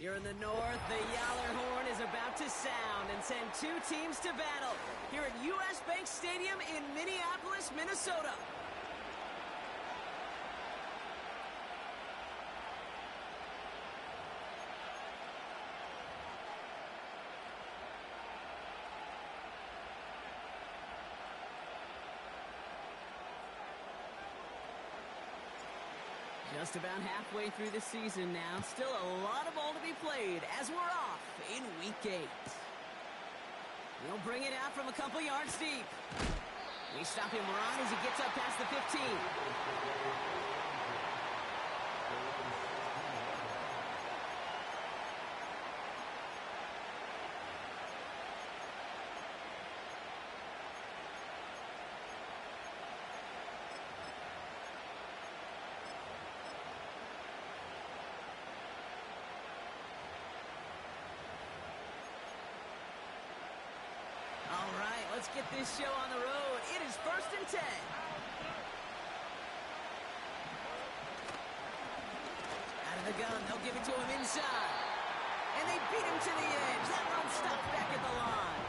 Here in the north, the Yaller horn is about to sound and send two teams to battle here at U.S. Bank Stadium in Minneapolis, Minnesota. Just about halfway through the season now. Still a lot of ball to be played as we're off in Week 8. He'll bring it out from a couple yards deep. We stop him right as he gets up past the 15. All right, let's get this show on the road. It is 1st and 10. Out of the gun, they'll give it to him inside. And they beat him to the edge. That run stopped back at the line.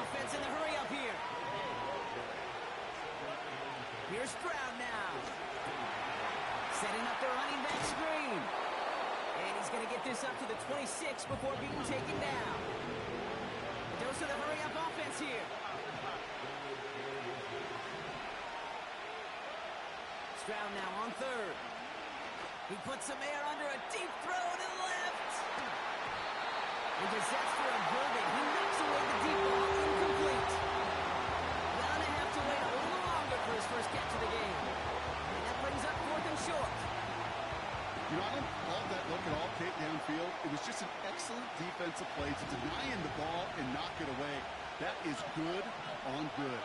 Offense in the hurry up here. Here's Stroud now. Setting up the running back screen. And he's going to get this up to the 26 before being taken down. Goes to the hurry-up offense here. Stroud now on 3rd. He puts some air under a deep throw to the left. And disaster averted. He knocks away the deep ball, incomplete. Gonna have to wait a little longer for his first catch of the game. And that brings up 4th and short. You know, I don't love that look at all, Kate, downfield. It was just an excellent defensive play to deny him the ball and knock it away. That is good on good.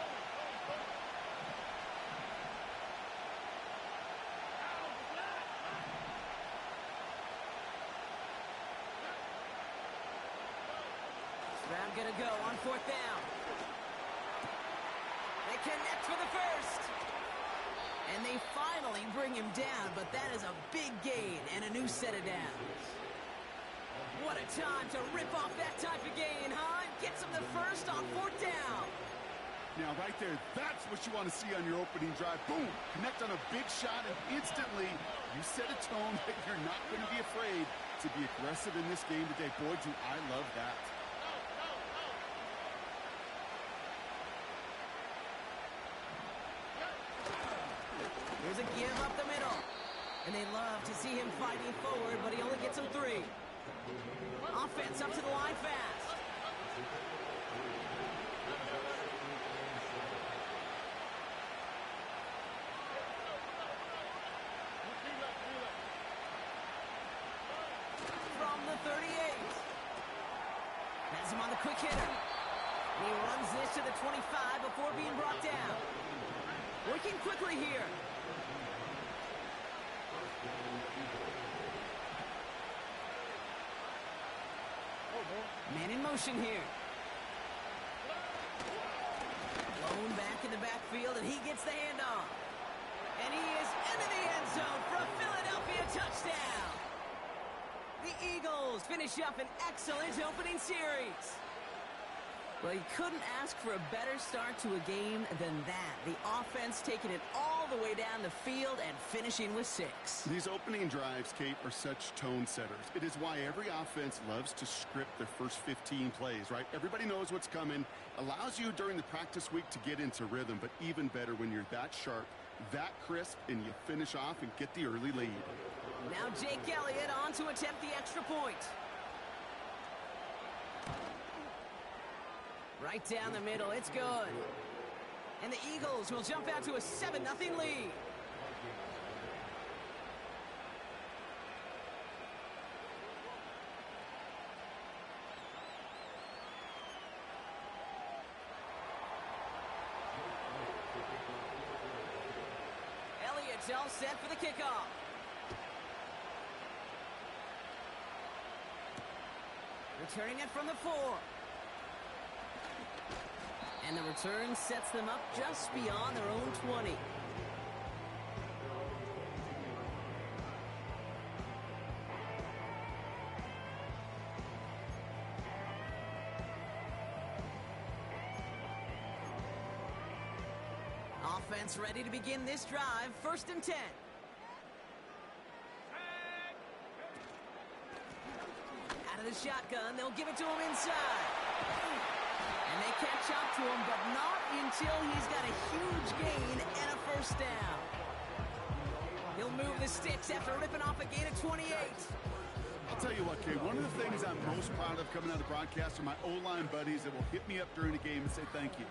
Stroud gonna go on 4th down. They connect for the first. And they finally bring him down, but that is a big gain and a new set of downs. What a time to rip off that type of gain, huh? Gets him the first on 4th down. Now, right there, that's what you want to see on your opening drive. Boom! Connect on a big shot, and instantly you set a tone that you're not going to be afraid to be aggressive in this game today. Boy, do I love that. Here's a give up the middle. And they love to see him fighting forward, but he only gets them 3. Offense up to the line fast. From the 38. Has him on the quick hitter. And he runs this to the 25 before being brought down. Working quickly here. Man in motion here. Blown back in the backfield, and he gets the handoff. And he is into the end zone for a Philadelphia touchdown. The Eagles finish up an excellent opening series. Well, you couldn't ask for a better start to a game than that. The offense taking it all the way down the field and finishing with 6. These opening drives, Kate, are such tone setters. It is why every offense loves to script their first 15 plays, right? Everybody knows what's coming. Allows you during the practice week to get into rhythm, but even better when you're that sharp, that crisp, and you finish off and get the early lead. Now Jake Elliott on to attempt the extra point. Right down the middle, it's good. And the Eagles will jump out to a 7-0 lead. Elliott's all set for the kickoff. Returning it from the 4. And the return sets them up just beyond their own 20. Offense ready to begin this drive. 1st and 10. Out of the shotgun, they'll give it to him inside. And they catch up to him, but not until he's got a huge gain and a 1st down. He'll move the sticks after ripping off a gain of 28. I'll tell you what, Kay, one of the things I'm most proud of coming out of the broadcast are my O-line buddies that will hit me up during the game and say thank you.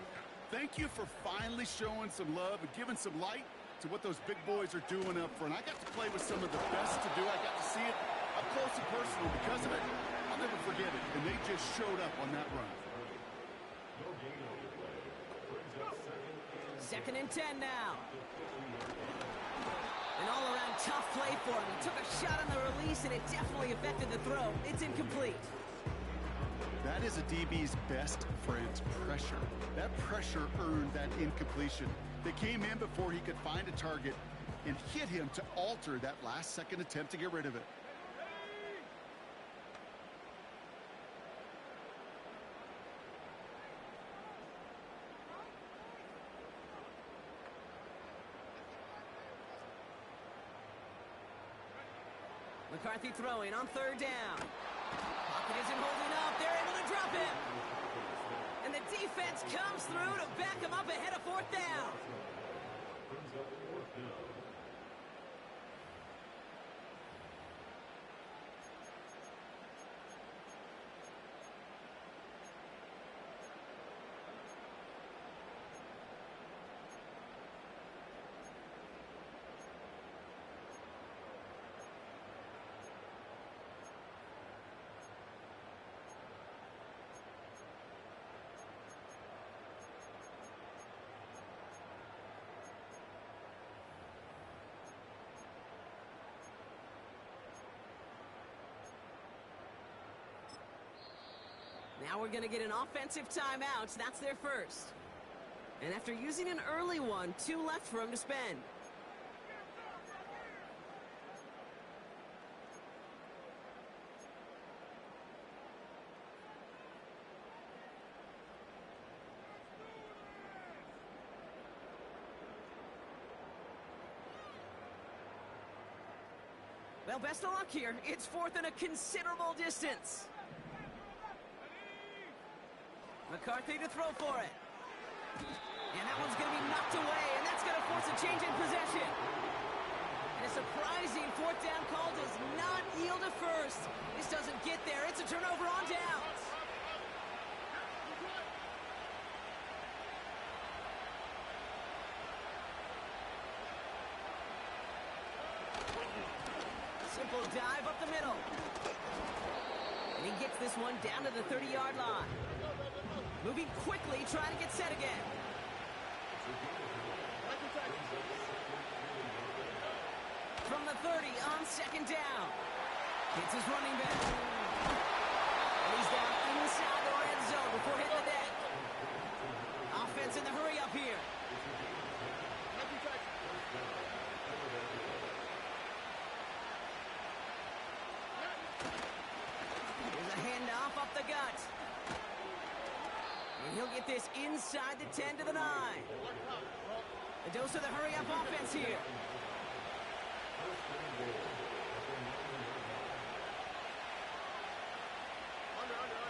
Thank you for finally showing some love and giving some light to what those big boys are doing up front. I got to play with some of the best to do. I got to see it up close and personal. Because of it, I'll never forget it. And they just showed up on that run. 2nd and 10 now. An all-around tough play for him. He took a shot on the release, and it definitely affected the throw. It's incomplete. That is a DB's best friend, pressure. That pressure earned that incompletion. They came in before he could find a target and hit him to alter that last-second attempt to get rid of it. McCarthy throwing on 3rd down. Pocket isn't holding up. They're able to drop him. And the defense comes through to back him up ahead of 4th down. Now we're going to get an offensive timeout. That's their first. And after using an early one, 2 left for him to spend. Well, best of luck here. It's 4th and a considerable distance. McCarthy to throw for it. And that one's going to be knocked away, and that's going to force a change in possession. And a surprising 4th down call does not yield a 1st. This doesn't get there. It's a turnover on downs. Simple dive up the middle. And he gets this one down to the 30-yard line. Moving quickly, trying to get set again. From the 30 on 2nd down. Hits his running back. And he's down inside the red zone before hitting the deck. Offense in the hurry up here. Here's a handoff up the gut. And he'll get this inside the 10 to the 9. A dose of the hurry-up offense here.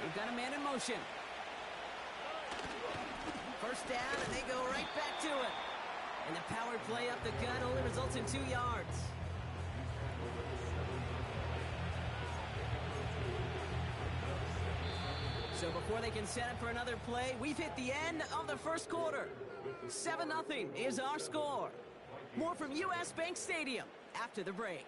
They've got a man in motion. 1st down, and they go right back to it. And the power play up the gut only results in 2 yards. So before they can set up for another play, we've hit the end of the 1st quarter. 7-0 is our score. More from U.S. Bank Stadium after the break.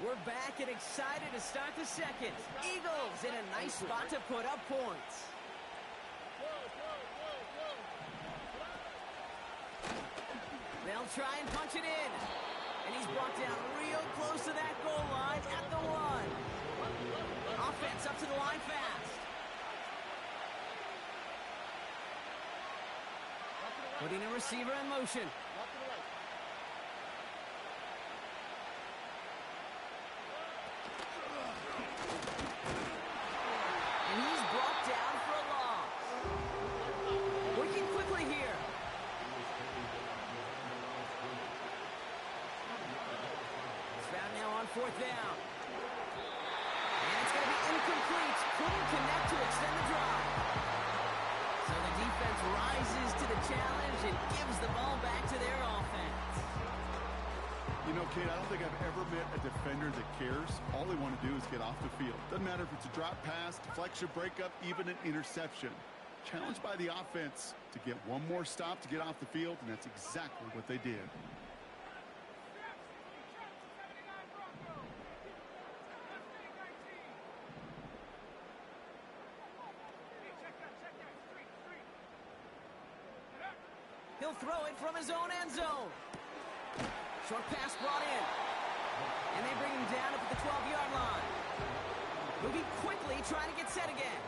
We're back and excited to start the 2nd. Eagles in a nice spot to put up points. They'll try and punch it in. And he's brought down real close to that goal line at the 1. Offense up to the line fast. Putting a receiver in motion. And he's brought down for a loss. Working quickly here. It's found now on 4th down. And it's going to be incomplete. Couldn't connect to extend the drive. So the defense rises to the challenge and gives the ball back to their offense. You know, Kate, I don't think I've ever met a defender that cares. All they want to do is get off the field. Doesn't matter if it's a drop pass, deflection, breakup, even an interception. Challenged by the offense to get one more stop to get off the field, and that's exactly what they did. He'll throw it from his own end zone. Short pass brought in. And they bring him down up at the 12-yard line. Moving quickly, trying to get set again.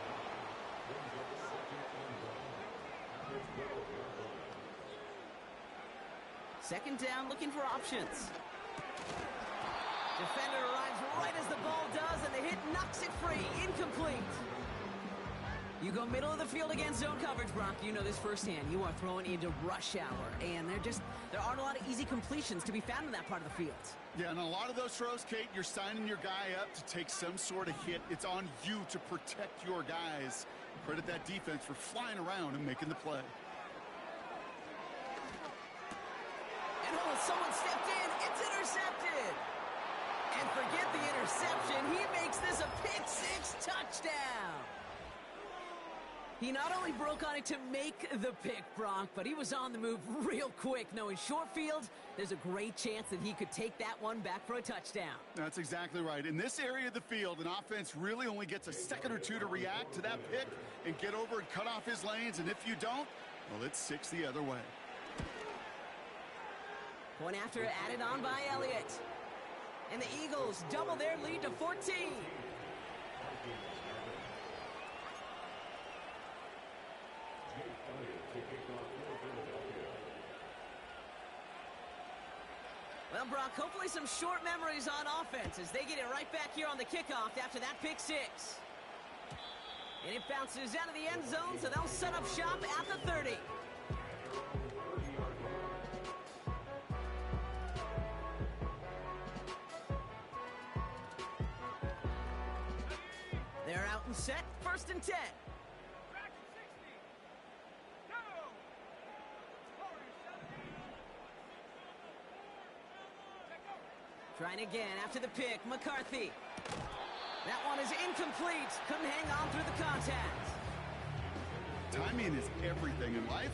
Second down, looking for options. Defender arrives right as the ball does, and the hit knocks it free. Incomplete. You go middle of the field against zone coverage, Brock. You know this firsthand. You are throwing into rush hour, and there aren't a lot of easy completions to be found in that part of the field. Yeah, and a lot of those throws, Kate, you're signing your guy up to take some sort of hit. It's on you to protect your guys. Credit that defense for flying around and making the play. And someone stepped in. It's intercepted. And forget the interception. He makes this a pick-6 touchdown. He not only broke on it to make the pick, Brock, but he was on the move real quick. Knowing short field, there's a great chance that he could take that one back for a touchdown. That's exactly right. In this area of the field, an offense really only gets a second or two to react to that pick and get over and cut off his lanes. And if you don't, well, it's 6 the other way. Point after added on by Elliott. And the Eagles double their lead to 14. Well, Brock, hopefully some short memories on offense as they get it right back here on the kickoff after that pick-6. And it bounces out of the end zone, so they'll set up shop at the 30. They're out and set, 1st and 10. Trying again after the pick, McCarthy. That one is incomplete. Couldn't hang on through the contact. Timing is everything in life.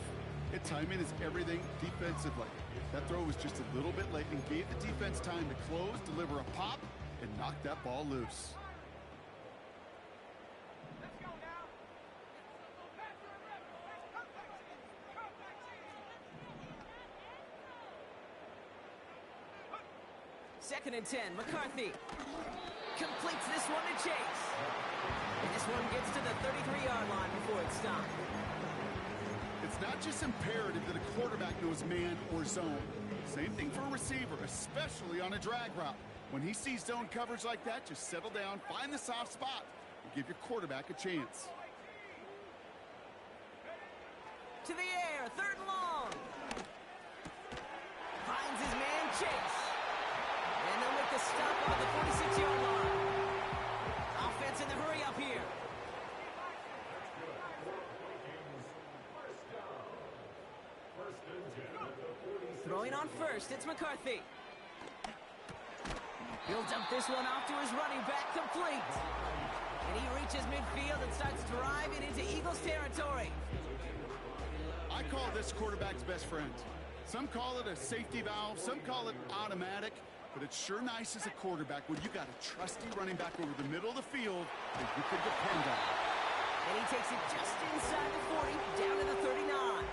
And timing is everything defensively. That throw was just a little bit late and gave the defense time to close, deliver a pop, and knock that ball loose. Second and 10, McCarthy completes this one to Chase. And this one gets to the 33-yard line before it's stopped. It's not just imperative that a quarterback knows man or zone. Same thing for a receiver, especially on a drag route. When he sees zone coverage like that, just settle down, find the soft spot, and give your quarterback a chance. To the air, 3rd and long. Finds his man, Chase. And they'll make the stop on the 46-yard line. Offense in the hurry up here. Throwing on first, it's McCarthy. He'll dump this one off to his running back, complete. And he reaches midfield and starts driving into Eagles territory. I call this quarterback's best friend. Some call it a safety valve, some call it automatic, but it's sure nice as a quarterback when you got a trusty running back over the middle of the field that you can depend on. And he takes it just inside the 40, down to the 39.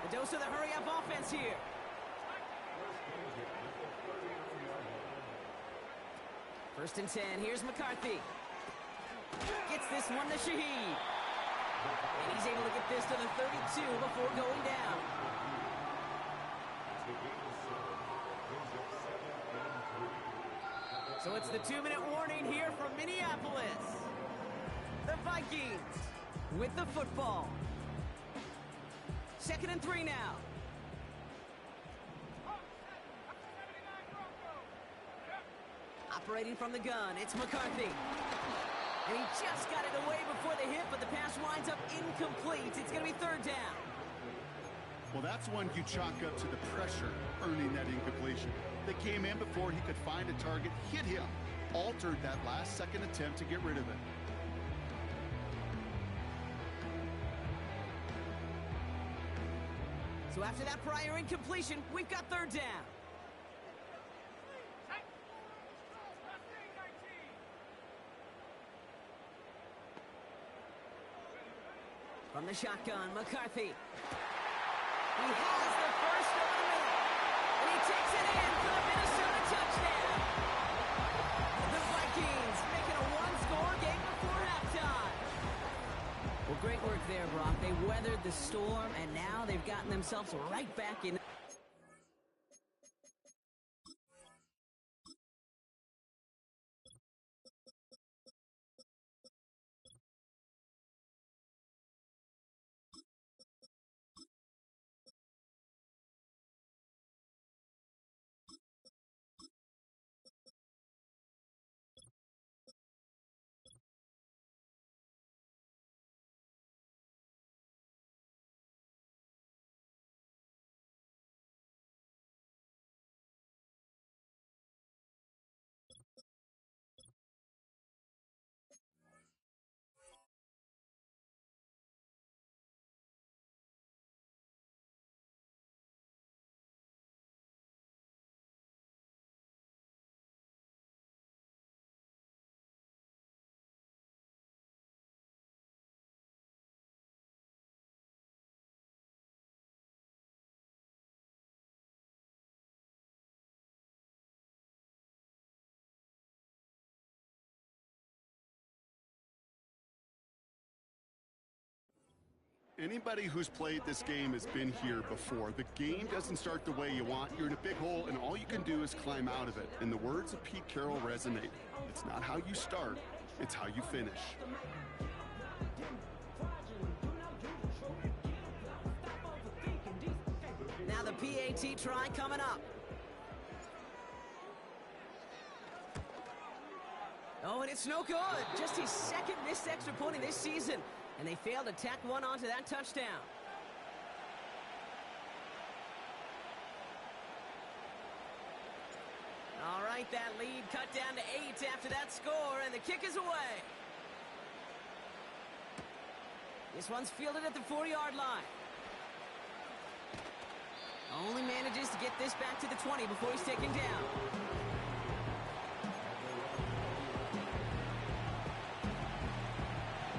The dose of the hurry-up offense here. First and 10, here's McCarthy. Gets this one to Shaheed. And he's able to get this to the 32 before going down. So it's the 2-minute warning here from Minneapolis. The Vikings with the football. 2nd and 3 now. Operating from the gun, it's McCarthy. And he just got it away before the hit, but the pass winds up incomplete. It's going to be 3rd down. Well, that's one you chalk up to the pressure earning that incompletion. They came in before he could find a target, hit him, altered that last-second attempt to get rid of it. So after that prior incompletion, we've got 3rd down. From the shotgun, McCarthy. He has the first over the middle. And he takes it in for the Minnesota touchdown. The Vikings making a one-score game before halftime. Well, great work there, Brock. They weathered the storm, and now they've gotten themselves right back in. Anybody who's played this game has been here before. The game doesn't start the way you want. You're in a big hole, and all you can do is climb out of it. And the words of Pete Carroll resonate. It's not how you start, it's how you finish. Now the PAT try coming up. Oh, and it's no good. Just his 2nd missed extra point in this season. And they failed to tack one onto that touchdown. All right, that lead cut down to 8 after that score, and the kick is away. This one's fielded at the 40-yard line. Only manages to get this back to the 20 before he's taken down.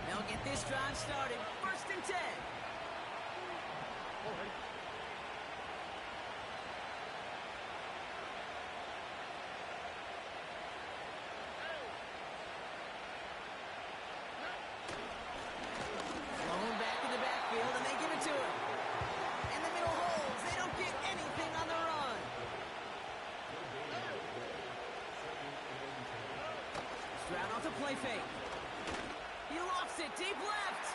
They'll get this drive started. 1st and 10. Thrown back in the backfield, and they give it to him. In the middle holes, they don't get anything on the run. Stroud off the play fake. He lofts it deep left.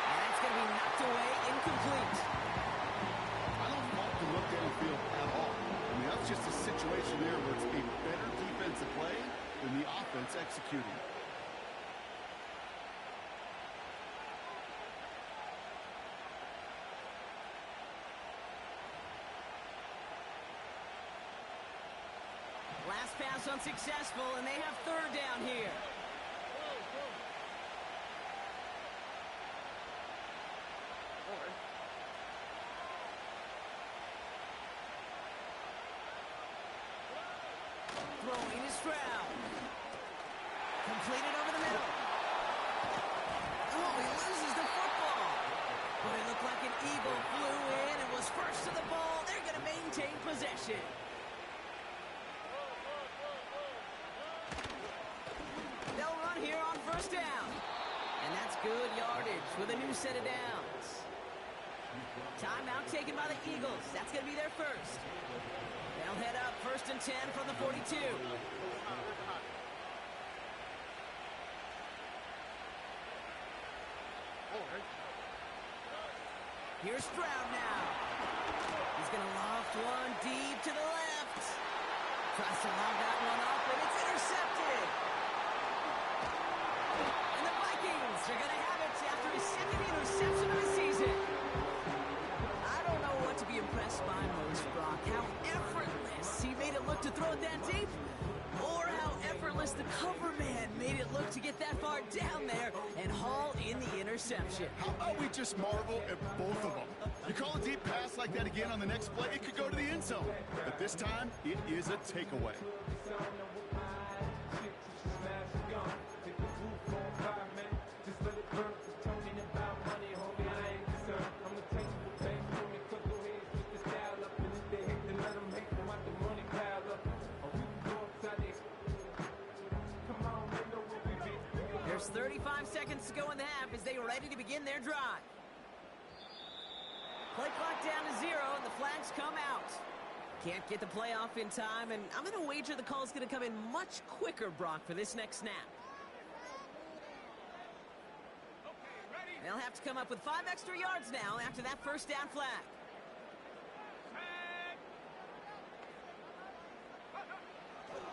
And that's going to be knocked away, incomplete. I don't fault the look downfield at all. I mean, that's just a situation there where it's a better defensive play than the offense executing. Last pass unsuccessful, and they have 3rd down here. Throwing is Stroud. Completed over the middle. Oh, he loses the football. But it looked like an eagle flew in and was first to the ball. They're going to maintain possession. They'll run here on 1st down. good yardage with a new set of downs. Timeout taken by the Eagles. That's going to be their first. They'll head up 1st and 10 from the 42. Here's Stroud now. He's going to loft one deep to the left. Tries to lob that one up, and it's intercepted. And the Vikings are going to have it after his second interception of the season. I don't know what to be impressed by most, Brock. How effortless he made it look to throw it that deep, or how effortless the cover man made it look to get that far down there and haul in the interception. How about we just marvel at both of them? You call a deep pass like that again on the next play, it could go to the end zone. But this time, it is a takeaway. There's 35 seconds to go in the half as they are ready to begin their drive. Play clock down to 0, and the flags come out. Can't get the play off in time, and I'm going to wager the call is going to come in much quicker, Brock, for this next snap. They'll have to come up with 5 extra yards now after that first down flag.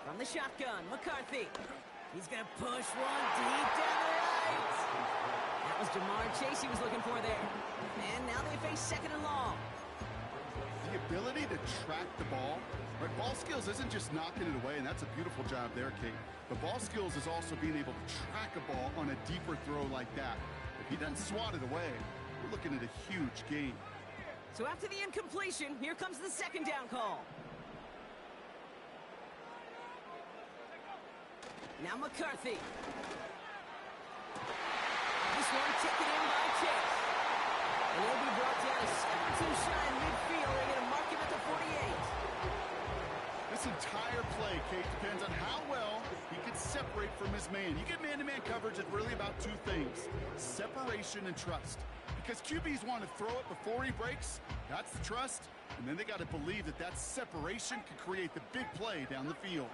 From the shotgun, McCarthy. He's going to push one deep down the right. That was Jamar Chase he was looking for there. And now they face 2nd and long. The ability to track the ball, right? Ball skills isn't just knocking it away, and that's a beautiful job there, Kate. But ball skills is also being able to track a ball on a deeper throw like that. If he doesn't swat it away, we're looking at a huge gain. So after the incompletion, here comes the 2nd down call. Now McCarthy. This one taken in by Chase. And he'll be brought down a step or two shy in midfield. They're going to mark him at the 48. This entire play, Kate, depends on how well he can separate from his man. You get man-to-man coverage, it's really about 2 things: separation and trust. Because QBs want to throw it before he breaks. That's the trust. And then they got to believe that that separation can create the big play down the field.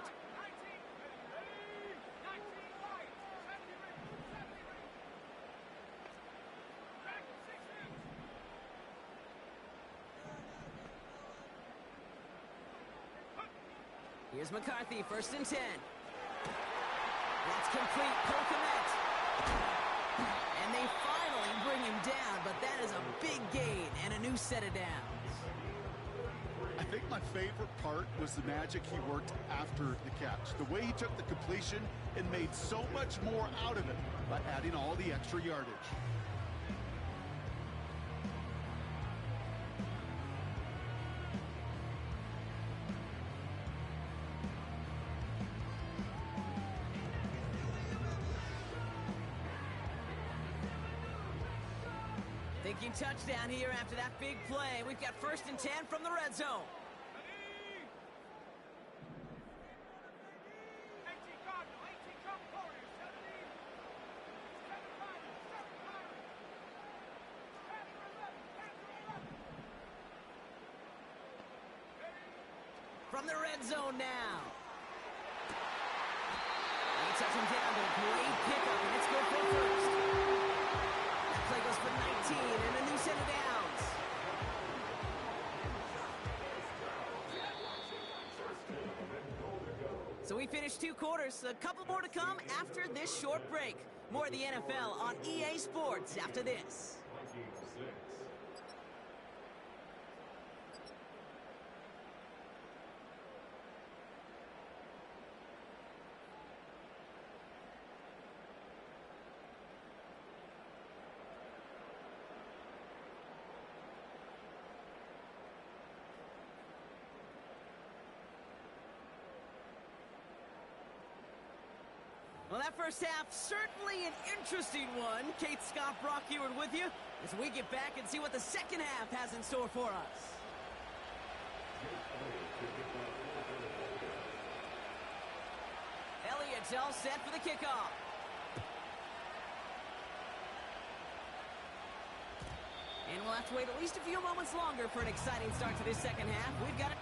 Here's McCarthy, 1st and 10. That's complete. Polkamet. And they finally bring him down, but that is a big gain and a new set of downs. I think my favorite part was the magic he worked after the catch. The way he took the completion and made so much more out of it by adding all the extra yardage. Thinking touchdown here after that big play. We've got 1st and 10 from the red zone. From the red zone now. They touch him down, but a great pickup, and it's good for 1st. Play goes for 19 and a new set of downs. So we finished 2 quarters. A couple more to come after this short break. More of the NFL on EA Sports after this. Well, that first half, certainly an interesting one. Kate, Scott, Brock Eward with you as we get back and see what the second half has in store for us. Elliott's all set for the kickoff. And we'll have to wait at least a few moments longer for an exciting start to this second half. We've got it.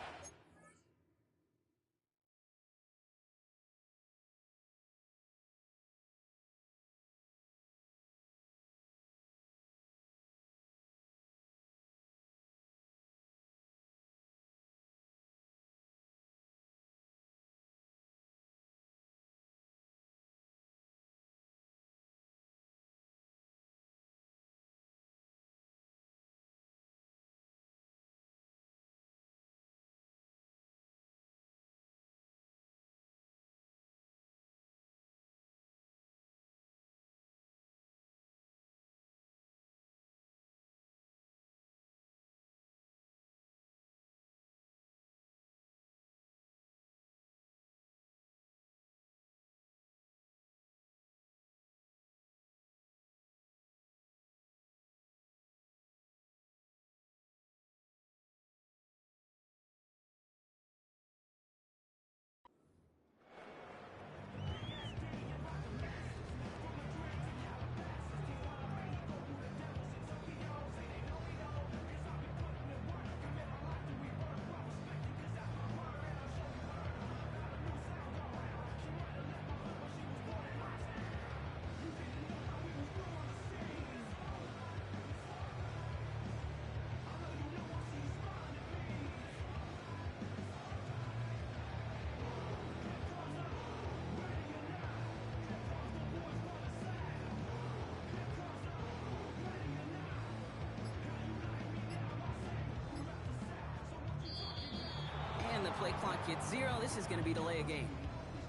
The play clock hits 0. This is going to be delay a game.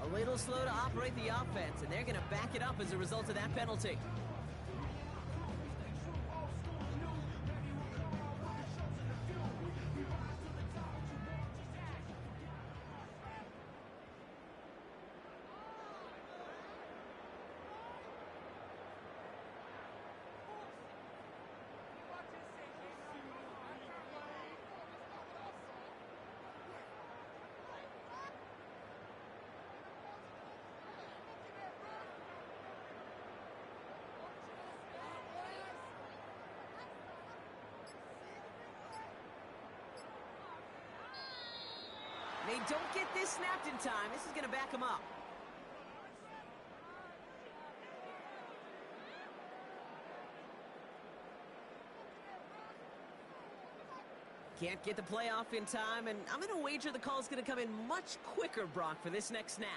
A little slow to operate the offense, and they're going to back it up as a result of that penalty. They don't get this snapped in time. This is going to back them up. Can't get the play off in time, and I'm going to wager the call's going to come in much quicker, Brock, for this next snap.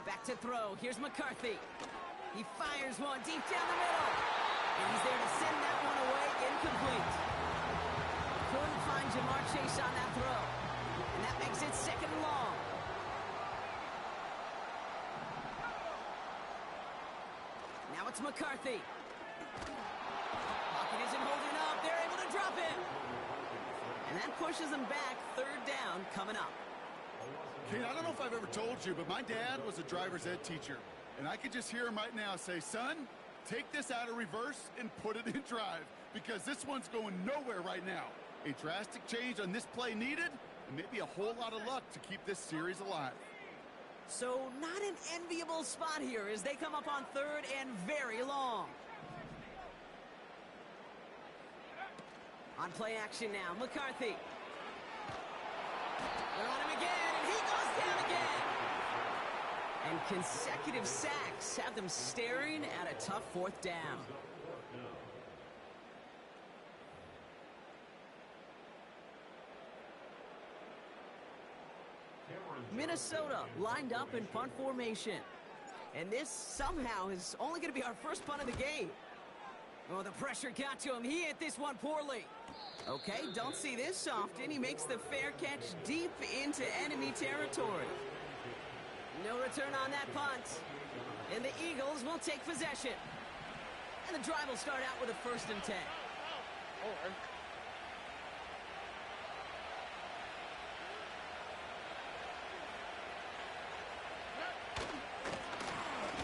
Back to throw. Here's McCarthy. He fires one deep down the middle. And he's there to send that one away incomplete. Couldn't find Jamar Chase on that throw. And that makes it 2nd and long. Now it's McCarthy. Pocket isn't holding up. They're able to drop him. And that pushes them back. 3rd down coming up. Kane, I don't know if I've ever told you, but my dad was a driver's ed teacher. And I could just hear him right now say, son, take this out of reverse and put it in drive, because this one's going nowhere right now. A drastic change on this play needed, and maybe a whole lot of luck to keep this series alive. So not an enviable spot here as they come up on 3rd and very long. On play action now, McCarthy. They're on him again, and he goes down again. And consecutive sacks have them staring at a tough fourth down. Minnesota lined up in punt formation. And this somehow is only going to be our first punt of the game. Oh, the pressure got to him. He hit this one poorly. Okay, don't see this often. He makes the fair catch deep into enemy territory. No return on that punt. And the Eagles will take possession. And the drive will start out with a 1st and 10.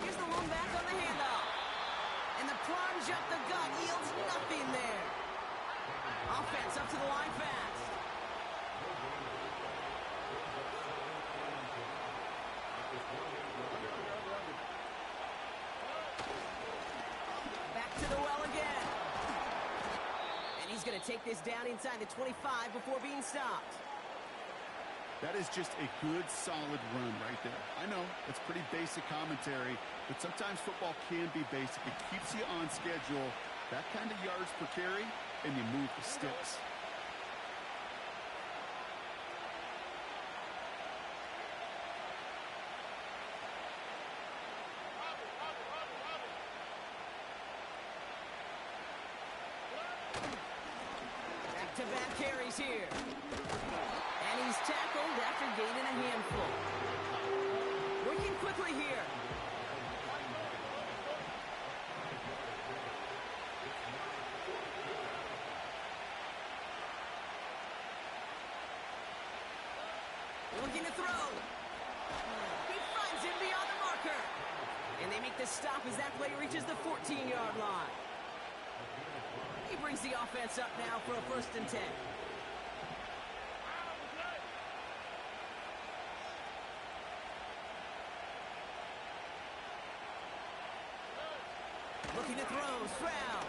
Here's the one back on the handoff. And the plunge up the gut yields nothing there. Offense up to the line fast. Back to the well again. And he's going to take this down inside the 25 before being stopped. That is just a good, solid run right there. I know, it's pretty basic commentary, but sometimes football can be basic. It keeps you on schedule, that kind of yards per carry, and you move the sticks. Back-to-back carries here. And he's tackled after gaining a handful. Working quickly here. Looking to throw. He finds him beyond the marker. And they make the stop as that play reaches the 14-yard line. He brings the offense up now for a 1st and 10. Looking to throw, Stroud.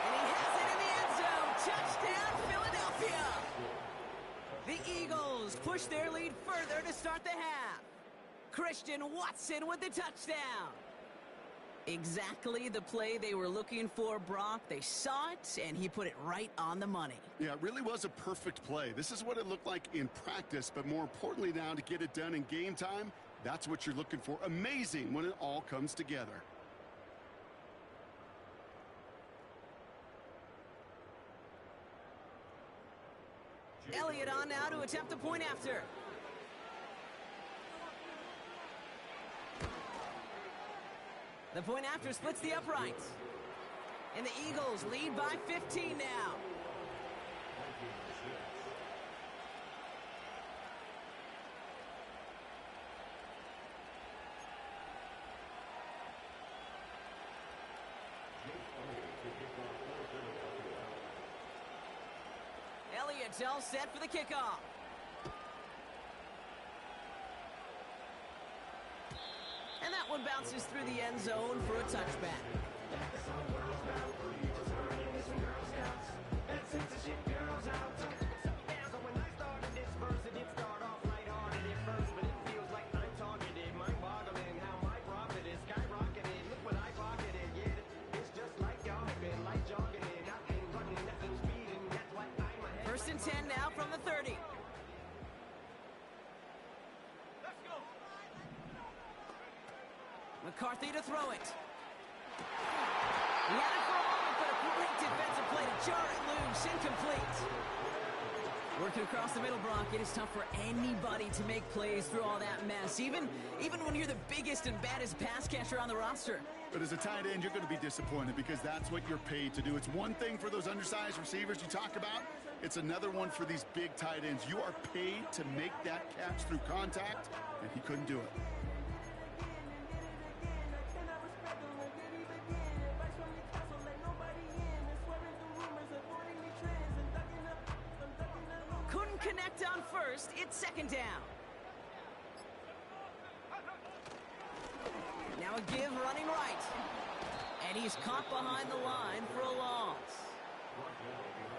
And he has it in the end zone. Touchdown, Philadelphia. The Eagles push their lead further to start the half. Christian Watson with the touchdown. Exactly the play they were looking for, Brock. They saw it, and he put it right on the money. Yeah, it really was a perfect play. This is what it looked like in practice, but more importantly now to get it done in game time, that's what you're looking for. Amazing when it all comes together. Elliott on now to attempt the point after. The point after splits the uprights. And the Eagles lead by 15 now. Elliott's all set for the kickoff. And that one bounces through the end zone for a touchback. First and 10 now from the 30. McCarthy to throw it. He had it for a moment, but a great defensive play to jar it loose. Incomplete. Working across the middle, Brock, it is tough for anybody to make plays through all that mess, even when you're the biggest and baddest pass catcher on the roster. But as a tight end, you're going to be disappointed because that's what you're paid to do. It's one thing for those undersized receivers you talk about. It's another one for these big tight ends. You are paid to make that catch through contact, and he couldn't do it. Couldn't connect on first. It's second down. Now a give running right. And And he's caught behind the line for a loss.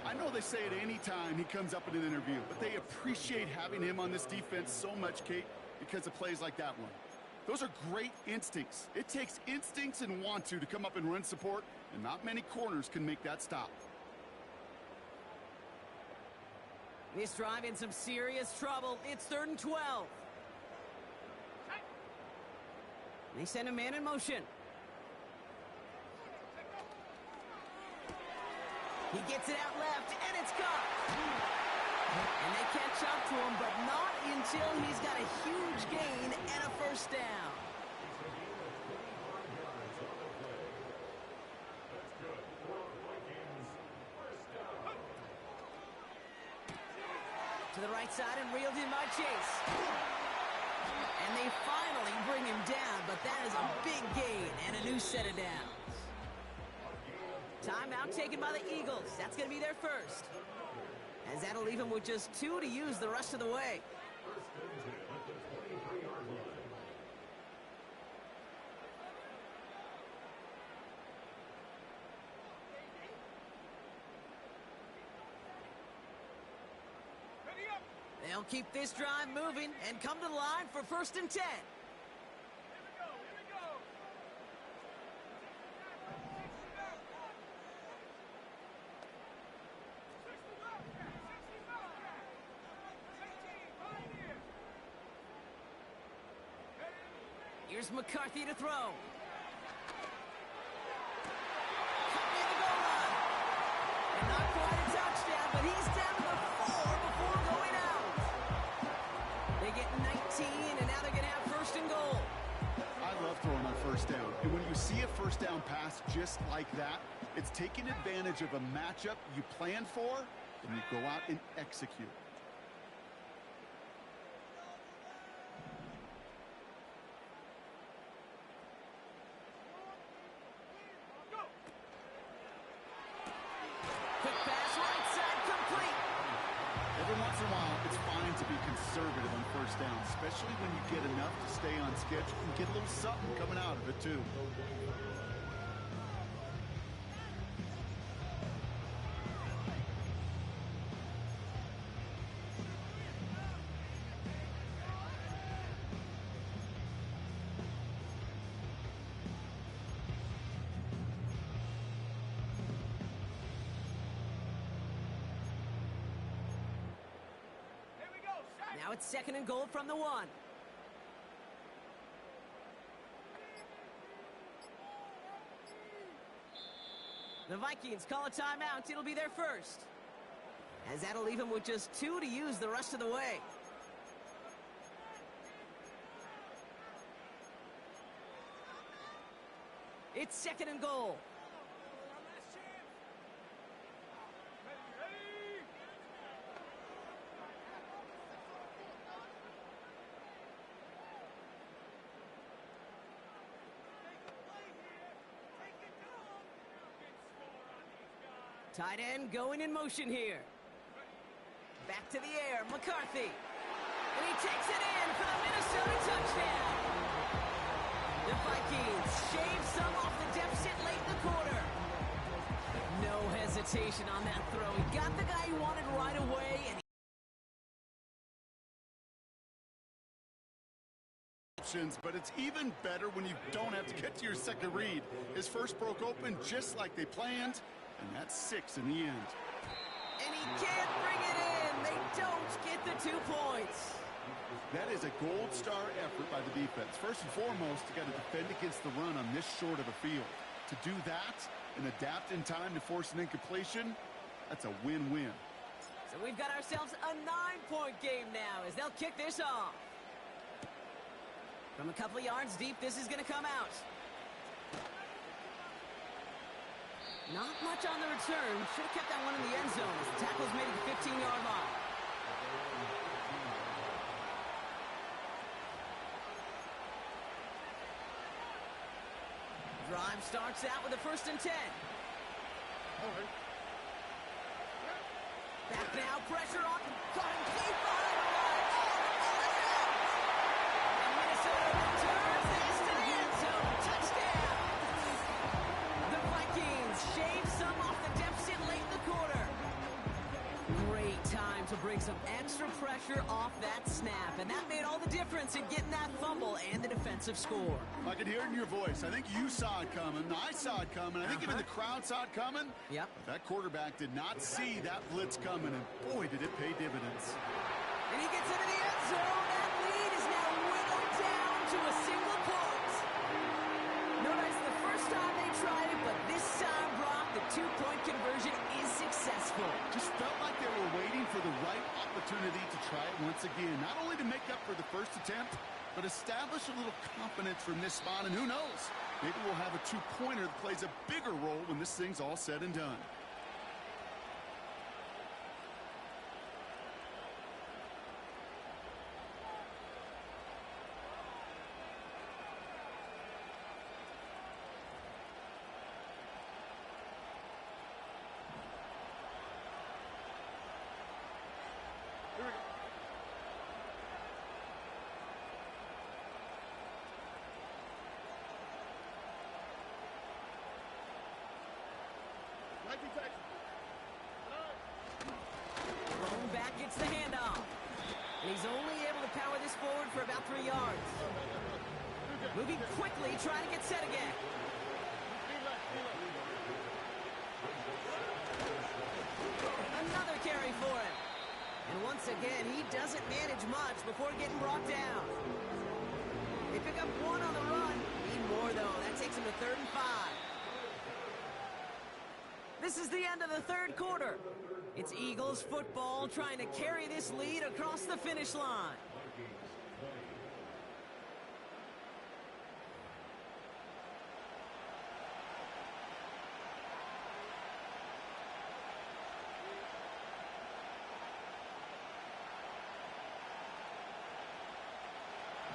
I know they say it any time he comes up in an interview, but they appreciate having him on this defense so much, Kate, because of plays like that one. Those are great instincts. It takes instincts and want to come up and run support, and not many corners can make that stop. This drive in some serious trouble. It's 3rd and 12. They send a man in motion. He gets it out left, and it's caught. And they catch up to him, but not until he's got a huge gain and a first down. To the right side and reeled in by Chase. And they finally bring him down, but that is a big gain and a new set of downs. Timeout taken by the Eagles. That's going to be their first. As that'll leave him with just 2 to use the rest of the way. They'll keep this drive moving and come to the line for 1st and 10. Here's McCarthy to throw. Cut near the goal line. And not quite a touchdown, but he's down to the 4 before going out. They get 19, and now they're going to have 1st and goal. I love throwing on 1st down. And when you see a 1st down pass just like that, it's taking advantage of a matchup you planned for, and you go out and execute. Conservative on 1st down, especially when you get enough to stay on schedule and get a little something coming out of it too. Now it's 2nd and goal from the 1. The Vikings call a timeout. It'll be their first. As that'll leave him with just 2 to use the rest of the way. It's 2nd and goal. Tight end going in motion here. Back to the air, McCarthy. And he takes it in for the Minnesota touchdown. The Vikings shave some off the deficit late in the quarter. No hesitation on that throw. He got the guy he wanted right away, and but it's even better when you don't have to get to your second read. His first broke open just like they planned. And that's 6 in the end. And he can't bring it in. They don't get the 2 points. That is a gold star effort by the defense. First and foremost, you got to defend against the run on this short of a field. To do that and adapt in time to force an incompletion, that's a win-win. So we've got ourselves a 9-point game now as they'll kick this off. From a couple of yards deep, this is going to come out. Not much on the return. Should have kept that one in the end zone as the tackle's made at the 15-yard line. Drive starts out with a 1st and 10. Back now, pressure on. Caught him deep behind the line. And Minnesota returns this to the end zone. Touchdown! The putting some extra pressure off that snap, and that made all the difference in getting that fumble and the defensive score. I can hear it in your voice. I think you saw it coming. I saw it coming. I think even the crowd saw it coming. Yep. That quarterback did not see that blitz coming, and boy, did it pay dividends. And he gets into the end zone. That lead is now whittled down to a single point. Notice the first time they tried it, but this time, Brock, the two-point conversion is successful. Just felt like they were waiting for the right opportunity to try it once again. Not only to make up for the first attempt, but establish a little confidence from this spot. And who knows, maybe we'll have a two-pointer that plays a bigger role when this thing's all said and done. Thrown back gets the handoff. And he's only able to power this forward for about 3 yards. Moving quickly, trying to get set again. Another carry for him. And once again, he doesn't manage much before getting brought down. They pick up one on the run. Need more, though. That takes him to 3rd and 5. This is the end of the third quarter. It's Eagles football trying to carry this lead across the finish line.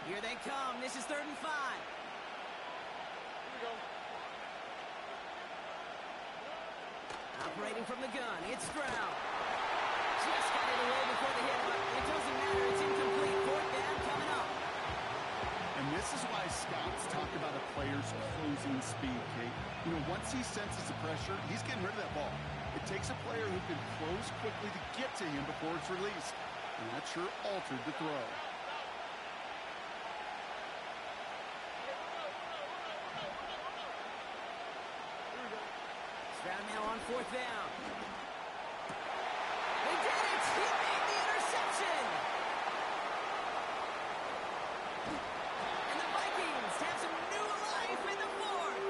Here they come. This is 3rd and 5. Here we go. Operating from the gun, it's Stroud. Just got it away before the hit, but it doesn't matter. It's incomplete. 4th down coming up. And this is why scouts talk about a player's closing speed, Kate. You know, once he senses the pressure, he's getting rid of that ball. It takes a player who can close quickly to get to him before it's released. And that sure altered the throw. Stroud now on 4th down. They did it! He made the interception! And the Vikings have some new life in the 4th.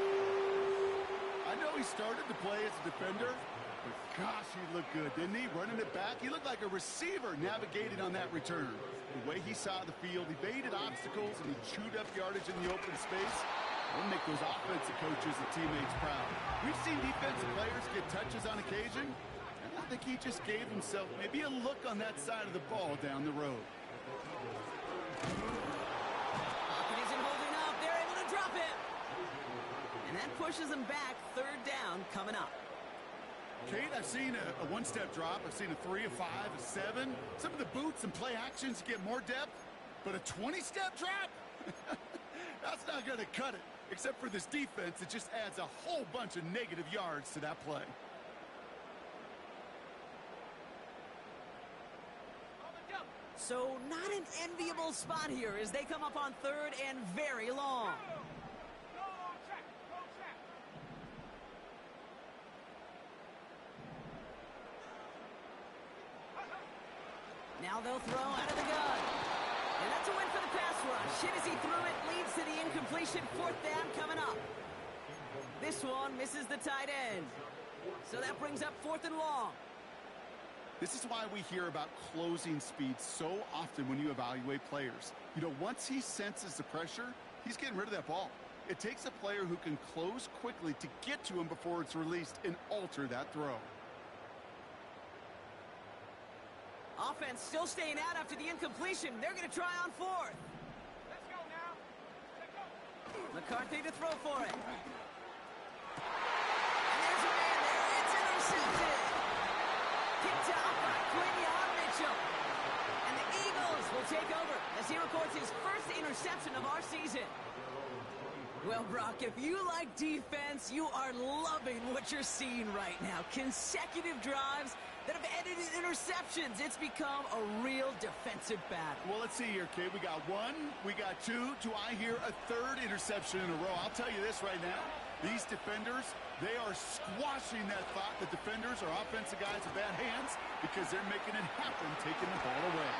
I know he started to play as a defender, but gosh, he looked good, didn't he? Running it back, he looked like a receiver navigating on that return. The way he saw the field, he baited obstacles, and he chewed up yardage in the open space. We'll make those offensive coaches and teammates proud. We've seen defensive players get touches on occasion, and I think he just gave himself maybe a look on that side of the ball down the road. Pocket isn't holding up. They're able to drop him. And that pushes him back. 3rd down coming up. Kate, I've seen a one-step drop. I've seen a 3, a 5, a 7. Some of the boots and play actions get more depth, but a 20-step drop? That's not going to cut it. Except for this defense, it just adds a whole bunch of negative yards to that play. So not an enviable spot here as they come up on 3rd and very long. Now they'll throw out of the gun. And that's a win for the pass rush. Hit as he threw it, leads to the incompletion. 4th down coming up. This one misses the tight end. So that brings up 4th and long. This is why we hear about closing speed so often when you evaluate players. You know, once he senses the pressure, he's getting rid of that ball. It takes a player who can close quickly to get to him before it's released and alter that throw. Offense still staying out after the incompletion. They're going to try on 4th. Let's go now. Let's go. McCarthy to throw for it. And there's a man there. It's intercepted. Picked off by Quinion Mitchell. And the Eagles will take over as he records his first interception of our season. Well, Brock, if you like defense, you are loving what you're seeing right now. Consecutive drives that have ended in interceptions. It's become a real defensive battle. Well, let's see here, kid. We got one, we got two. Do I hear a third interception in a row? I'll tell you this right now. These defenders, they are squashing that thought that defenders or offensive guys have bad hands because they're making it happen, taking the ball away.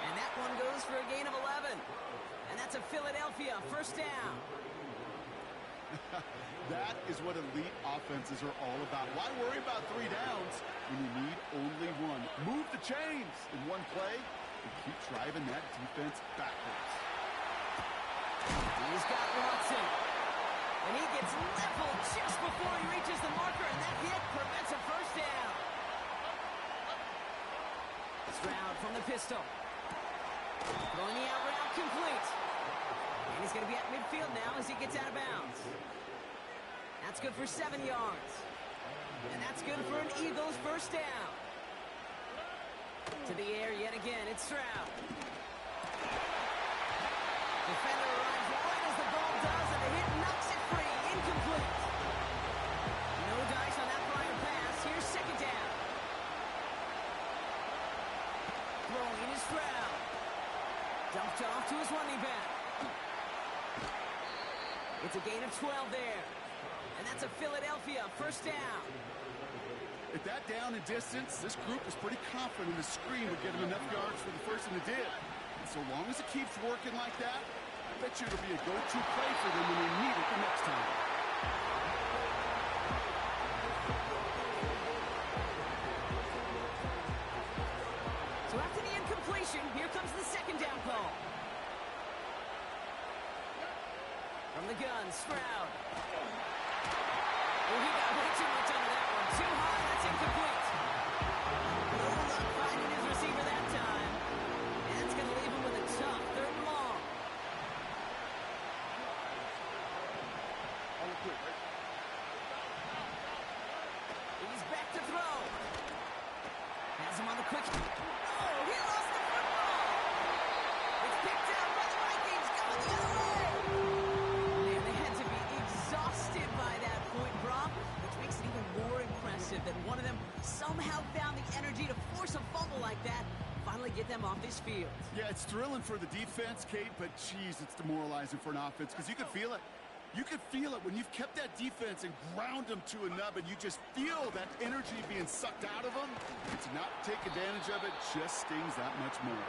And that one goes for a gain of 11. And that's a Philadelphia first down. That is what elite offenses are all about. Why worry about 3 downs when you need only one? Move the chains in one play and keep driving that defense backwards. He's got Watson. And he gets leveled just before he reaches the marker, and that hit prevents a first down. Stroud from the pistol. Throwing the out route complete. And he's going to be at midfield now as he gets out of bounds. That's good for 7 yards. And that's good for an Eagles first down. To the air yet again, it's Stroud. Defender arrives right as the ball does, and the hit knocks it free. Incomplete. No dice on that prior pass. Here's second down. Throwing is Stroud. Dumped off to his running back. It's a gain of 12 there. And that's a Philadelphia first down. At that down and distance, this group is pretty confident the screen would get him enough yards for the first, and it did. And so long as it keeps working like that, I bet you it'll be a go-to play for them when they need it the next time. So after the incompletion, here comes the second down call. From the gun, Stroud. Oh, he got way too much out of that one. Too high, that's incomplete. No luck finding his receiver that time. And it's going to leave him with a tough third and long. He's back to throw. Has him on the quick. Oh, he lost the football. It's picked up by the Vikings, going the other way. Man, they had to be exhausted by that point, Brock, which makes it even more impressive that one of them somehow found the energy to force a fumble like that, finally get them off this field. Yeah, it's thrilling for the defense, Kate, but geez, it's demoralizing for an offense because you can feel it. You can feel it when you've kept that defense and ground them to a nub, and you just feel that energy being sucked out of them. And to not take advantage of it just stings that much more.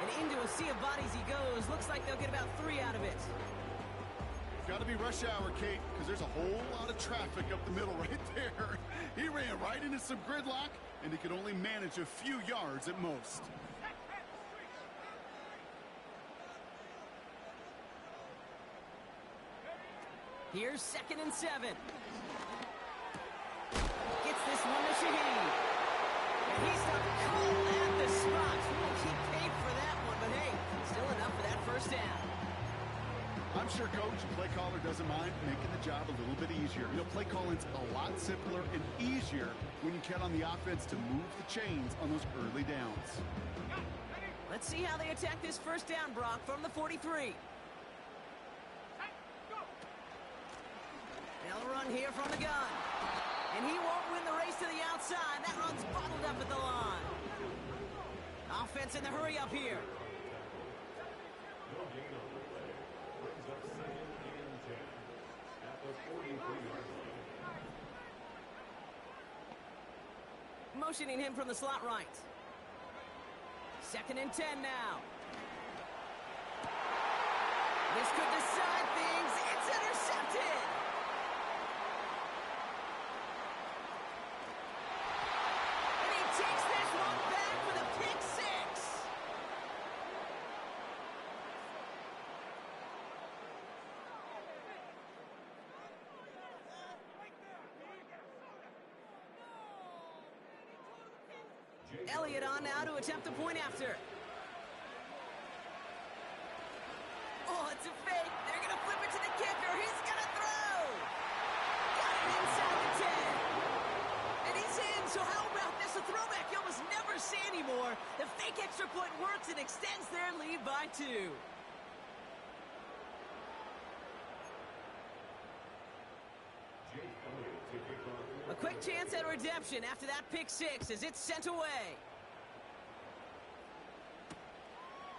And into a sea of bodies he goes. Looks like they'll get about 3 out of it. Got to be rush hour, Kate, because there's a whole lot of traffic up the middle right there. He ran right into some gridlock, and he could only manage a few yards at most. Here's 2nd and 7. Gets this one to Shaheen. And he's stopped cold at the spot. He paid for that one, but hey, still enough for that first down. I'm sure coach and play caller doesn't mind making the job a little bit easier. You know, play calling's a lot simpler and easier when you count on the offense to move the chains on those early downs. Let's see how they attack this first down, Brock, from the 43. They'll run here from the gun. And he won't win the race to the outside. That run's bottled up at the line. Offense in the hurry up here. Motioning him from the slot right. 2nd and 10 now. This could decide things. It's intercepted. And he takes this one back with a pick 6. Elliott on now to attempt the point after. Oh, it's a fake. They're going to flip it to the kicker. He's going to throw. Got it inside the 10. And he's in. So how about this? A throwback you almost never see anymore. The fake extra point works and extends their lead by 2. A quick chance at redemption after that pick six as it's sent away.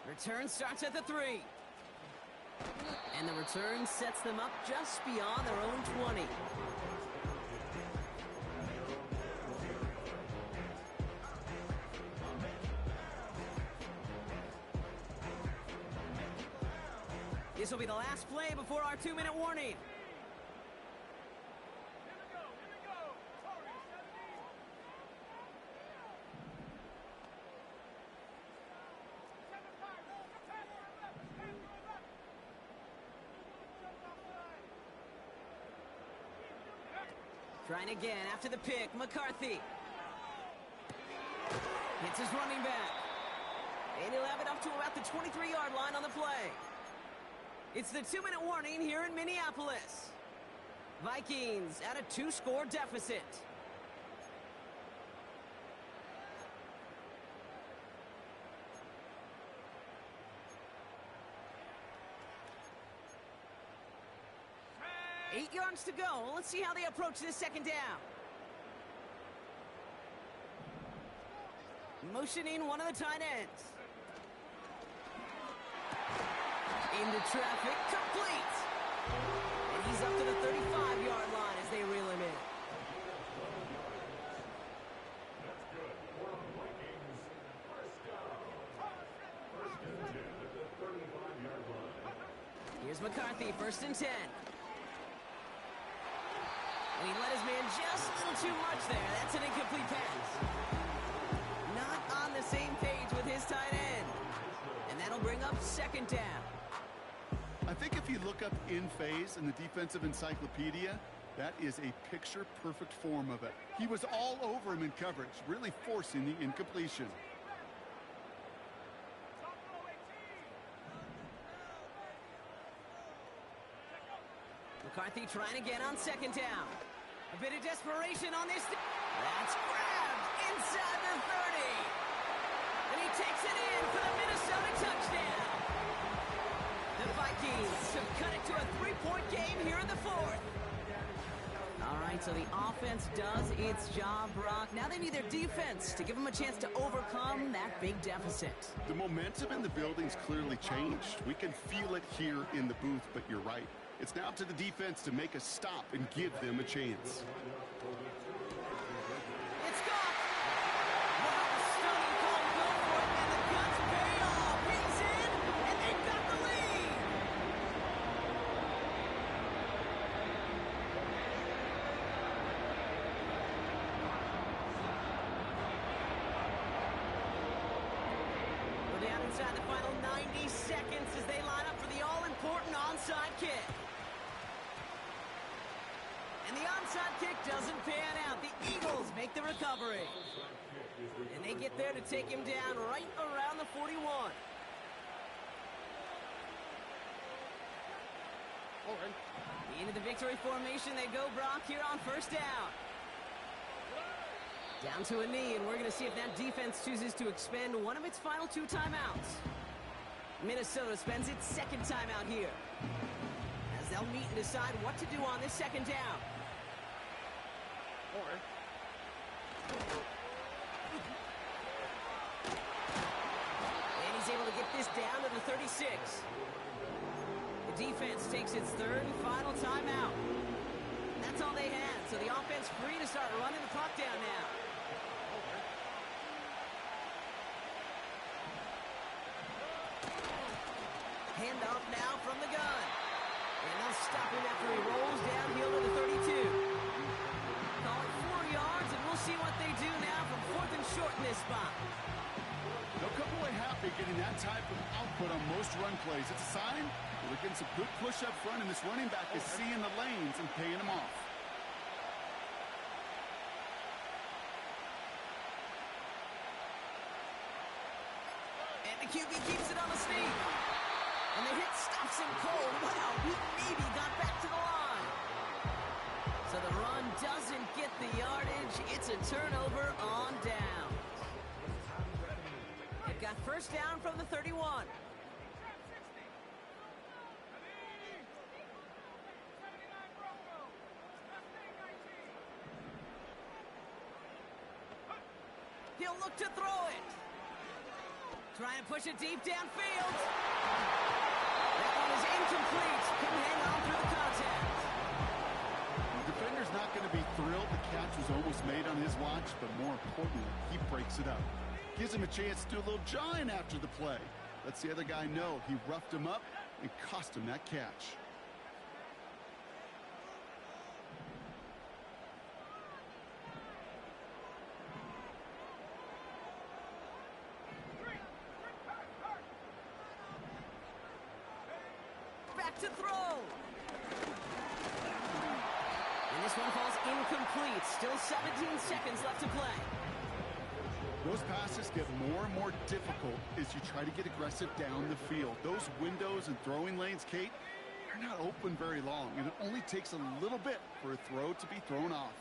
Return starts at the 3. And the return sets them up just beyond their own 20. This will be the last play before our 2-minute warning. Trying again after the pick, McCarthy. Hits his running back. And he'll have it up to about the 23-yard line on the play. It's the 2-minute warning here in Minneapolis. Vikings at a 2-score deficit. Eight yards to go. Let's see how they approach this second down. Motioning one of the tight ends. Into traffic, complete. And he's up to the 35-yard line as they reel him in. Here's McCarthy, 1st and 10. And he let his man just a little too much there. That's an incomplete pass. Not on the same page with his tight end. And that'll bring up 2nd down. I think if you look up in phase in the defensive encyclopedia, that is a picture-perfect form of it. He was all over him in coverage, really forcing the incompletion. McCarthy trying again on 2nd down. A bit of desperation on this. That's grabbed inside the 30. And he takes it in for the Minnesota touchdown. The Vikings have cut it to a 3-point game here in the 4th. All right, so the offense does its job, Brock. Now they need their defense to give them a chance to overcome that big deficit. The momentum in the building's clearly changed. We can feel it here in the booth, but you're right. It's now up to the defense to make a stop and give them a chance. It's gone. What a stunning call to go for it, and the guns pay off. He's in, and they've got the lead. We're down inside the final 90 seconds as they line up for the all-important onside kick. And the onside kick doesn't pan out. The Eagles make the recovery. And they get there to take him down right around the 41. Into the victory formation they go, Brock, here on 1st down. Down to a knee, and we're going to see if that defense chooses to expend one of its final 2 timeouts. Minnesota spends its 2nd timeout here, as they'll meet and decide what to do on this 2nd down. And he's able to get this down to the 36. The defense takes its 3rd and final timeout. That's all they had, so the offense free to start running the clock down now. Handoff now from the gun. And they'll stop him after he rolls downhill to the 32. Call it 4 yards, and we'll see what they do now from 4th and short in this spot. They'll come away happy getting that type of output on most run plays. It's a sign that they're getting some good push up front, and this running back is seeing the lanes and paying them off. And the QB keeps it on the sneak. And the hit stops him cold. Wow, he maybe got back to the line. So the run doesn't get the yardage. It's a turnover on down. They've got 1st down from the 31. He'll look to throw it. Trying to push it deep downfield. That one is incomplete. Couldn't hang on through the contact. The defender's not going to be thrilled the catch was almost made on his watch, but more importantly, he breaks it up. Gives him a chance to do a little jawing after the play. Lets the other guy know he roughed him up and cost him that catch. Back to throw. And this one falls incomplete. Still 17 seconds left to play. Those passes get more and more difficult as you try to get aggressive down the field. Those windows and throwing lanes, Kate, they're not open very long, and it only takes a little bit for a throw to be thrown off.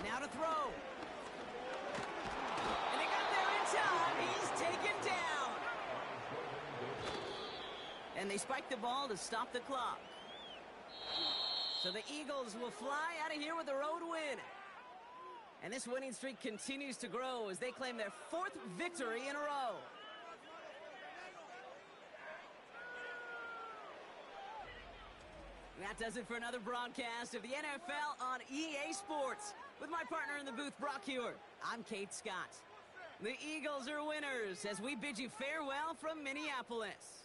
Now to throw. And he got there in time. He's taken down. And they spike the ball to stop the clock. So the Eagles will fly out of here with a road win. And this winning streak continues to grow as they claim their 4th victory in a row. That does it for another broadcast of the NFL on EA Sports. With my partner in the booth, Brock Hewer, I'm Kate Scott. The Eagles are winners as we bid you farewell from Minneapolis.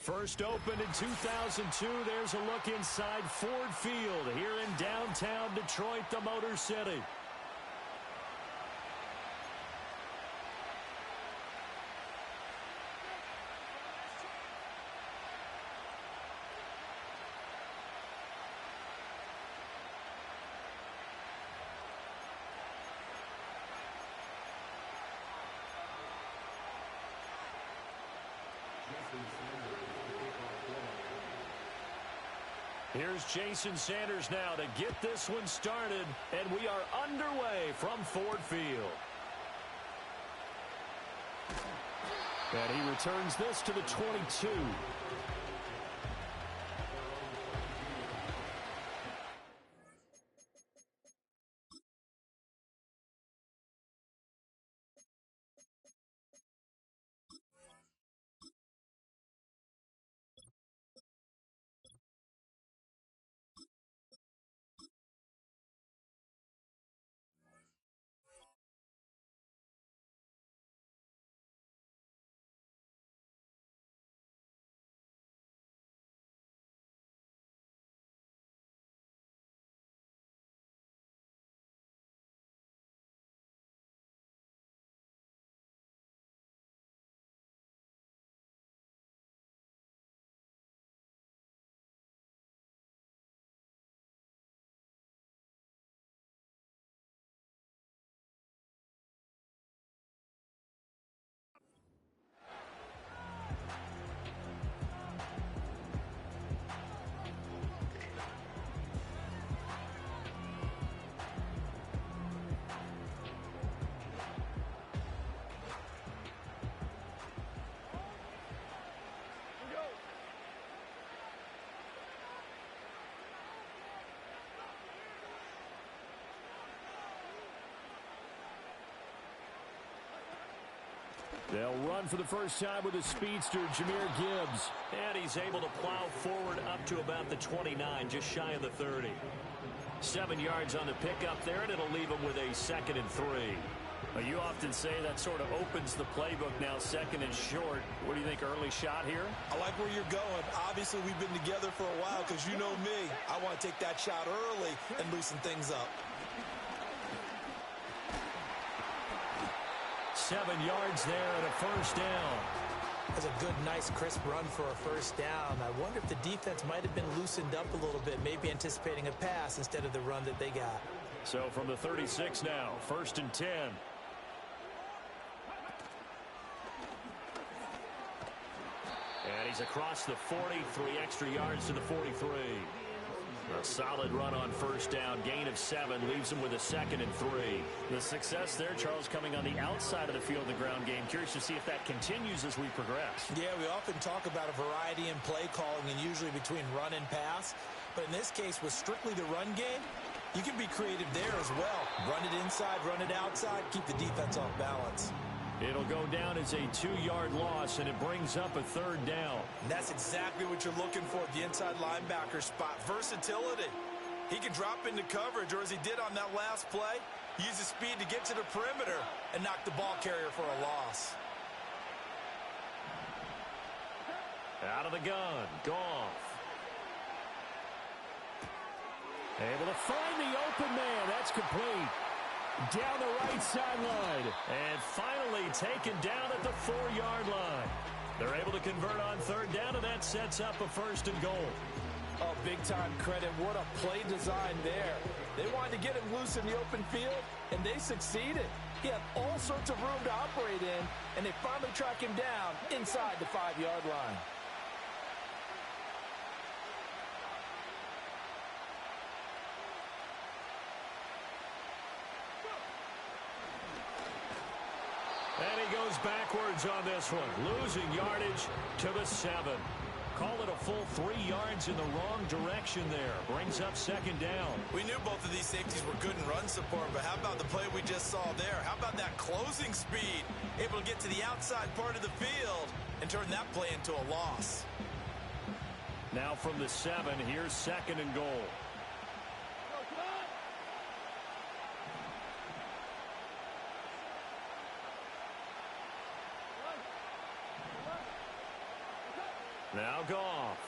First opened in 2002, there's a look inside Ford Field here in downtown Detroit, the Motor City. Here's Jason Sanders now to get this one started, and we are underway from Ford Field. And he returns this to the 22. They'll run for the first time with a speedster, Jahmyr Gibbs. And he's able to plow forward up to about the 29, just shy of the 30. 7 yards on the pickup there, and it'll leave him with a 2nd and 3. Well, you often say that sort of opens the playbook now, 2nd and short. What do you think, early shot here? I like where you're going. Obviously, we've been together for a while because you know me. I want to take that shot early and loosen things up. 7 yards there and a first down. That's a good, nice, crisp run for a first down. I wonder if the defense might have been loosened up a little bit, maybe anticipating a pass instead of the run that they got. So from the 36 now, 1st and 10. And he's across the 40, 3 extra yards to the 43. A solid run on first down, gain of 7, leaves him with a 2nd and 3. The success there, Charles, coming on the outside of the field, the ground game. Curious to see if that continues as we progress. Yeah, we often talk about a variety in play calling and usually between run and pass. But in this case, with strictly the run game, you can be creative there as well. Run it inside, run it outside, keep the defense off balance. It'll go down as a 2-yard loss, and it brings up a 3rd down. And that's exactly what you're looking for at the inside linebacker spot. Versatility. He can drop into coverage, or as he did on that last play, use his speed to get to the perimeter and knock the ball carrier for a loss. Out of the gun, Goff. Able to find the open man. That's complete. Down the right sideline. And finally taken down at the 4-yard line. They're able to convert on 3rd down, and that sets up a 1st and goal. Oh, big-time credit. What a play design there. They wanted to get him loose in the open field, and they succeeded. He had all sorts of room to operate in, and they finally track him down inside the 5-yard line. And he goes backwards on this one, losing yardage to the 7. Call it a full 3 yards in the wrong direction there. Brings up 2nd down. We knew both of these safeties were good in run support, but how about the play we just saw there? How about that closing speed? Able to get to the outside part of the field and turn that play into a loss. Now from the 7, here's 2nd and goal. Now Goff.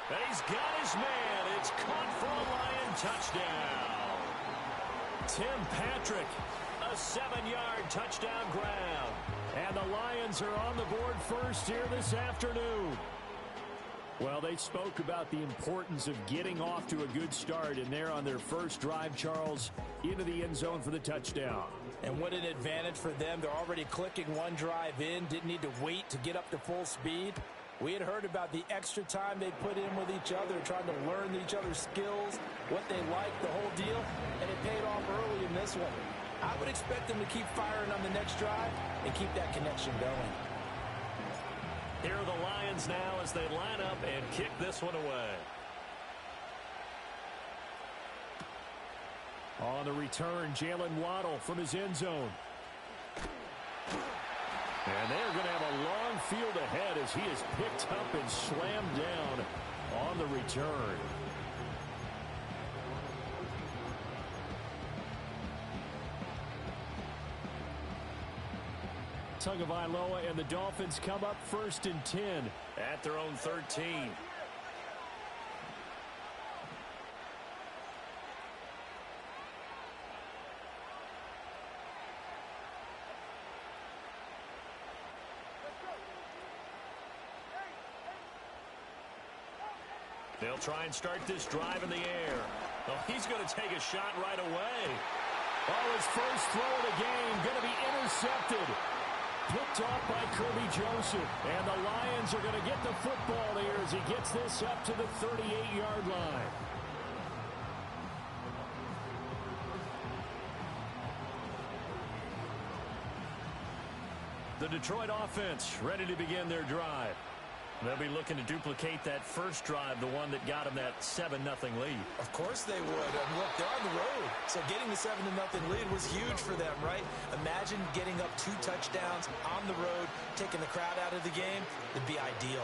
And he's got his man. It's caught for a Lion touchdown. Tim Patrick, a 7-yard touchdown grab. And the Lions are on the board first here this afternoon. Well, they spoke about the importance of getting off to a good start, and they're on their first drive, Charles, into the end zone for the touchdown. And what an advantage for them. They're already clicking one drive in, didn't need to wait to get up to full speed. We had heard about the extra time they put in with each other, trying to learn each other's skills, what they like, the whole deal, and it paid off early in this one. I would expect them to keep firing on the next drive and keep that connection going. Here are the Lions now as they line up and kick this one away. On the return, Jalen Waddle from his end zone. And they're going to have a long field ahead as he is picked up and slammed down on the return. Tagovailoa and the Dolphins come up 1st and 10 at their own 13. They'll try and start this drive in the air. Oh, he's going to take a shot right away. Oh, his first throw of the game going to be intercepted. Picked off by Kirby Joseph. And the Lions are going to get the football here as he gets this up to the 38-yard line. The Detroit offense ready to begin their drive. They'll be looking to duplicate that first drive, the one that got them that 7-0 lead. Of course they would. And look, they're on the road. So getting the 7-0 lead was huge for them, right? Imagine getting up 2 touchdowns on the road, taking the crowd out of the game. It'd be ideal.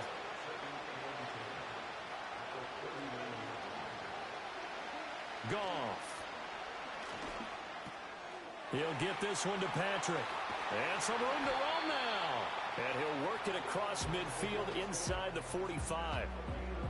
Goff. He'll get this one to Patrick. And some room to roam now. And he'll work it across midfield inside the 45.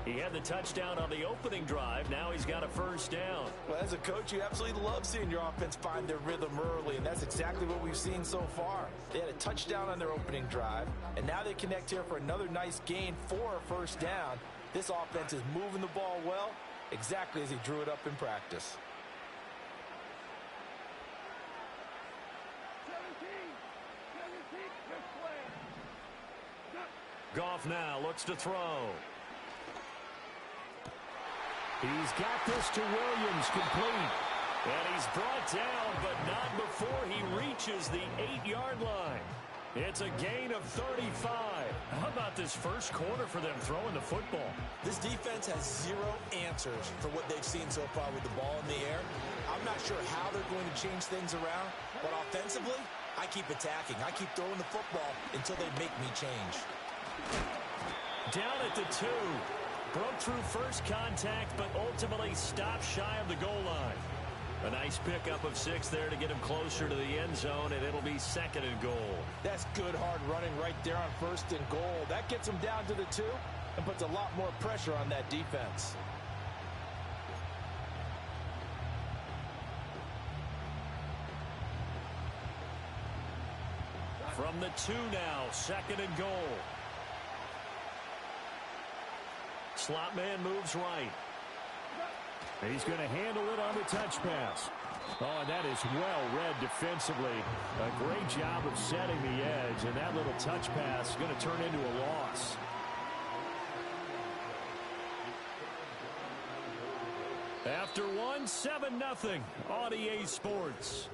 He had the touchdown on the opening drive. Now he's got a first down. Well, as a coach, you absolutely love seeing your offense find their rhythm early, and that's exactly what we've seen so far. They had a touchdown on their opening drive, and now they connect here for another nice gain for a first down. This offense is moving the ball well, exactly as he drew it up in practice. Goff now looks to throw. He's got this to Williams, complete. And he's brought down, but not before he reaches the 8-yard line. It's a gain of 35. How about this first quarter for them throwing the football? This defense has zero answers for what they've seen so far with the ball in the air. I'm not sure how they're going to change things around, but offensively, I keep attacking. I keep throwing the football until they make me change. Down at the 2. Broke through first contact, but ultimately stopped shy of the goal line. A nice pickup of 6 there to get him closer to the end zone, and it'll be 2nd and goal. That's good hard running right there on 1st and goal. That gets him down to the 2 and puts a lot more pressure on that defense. From the 2 now, 2nd and goal. Slot man moves right. He's going to handle it on the touch pass. Oh, and that is well read defensively. A great job of setting the edge, and that little touch pass is going to turn into a loss. After 7-0 on EA Sports.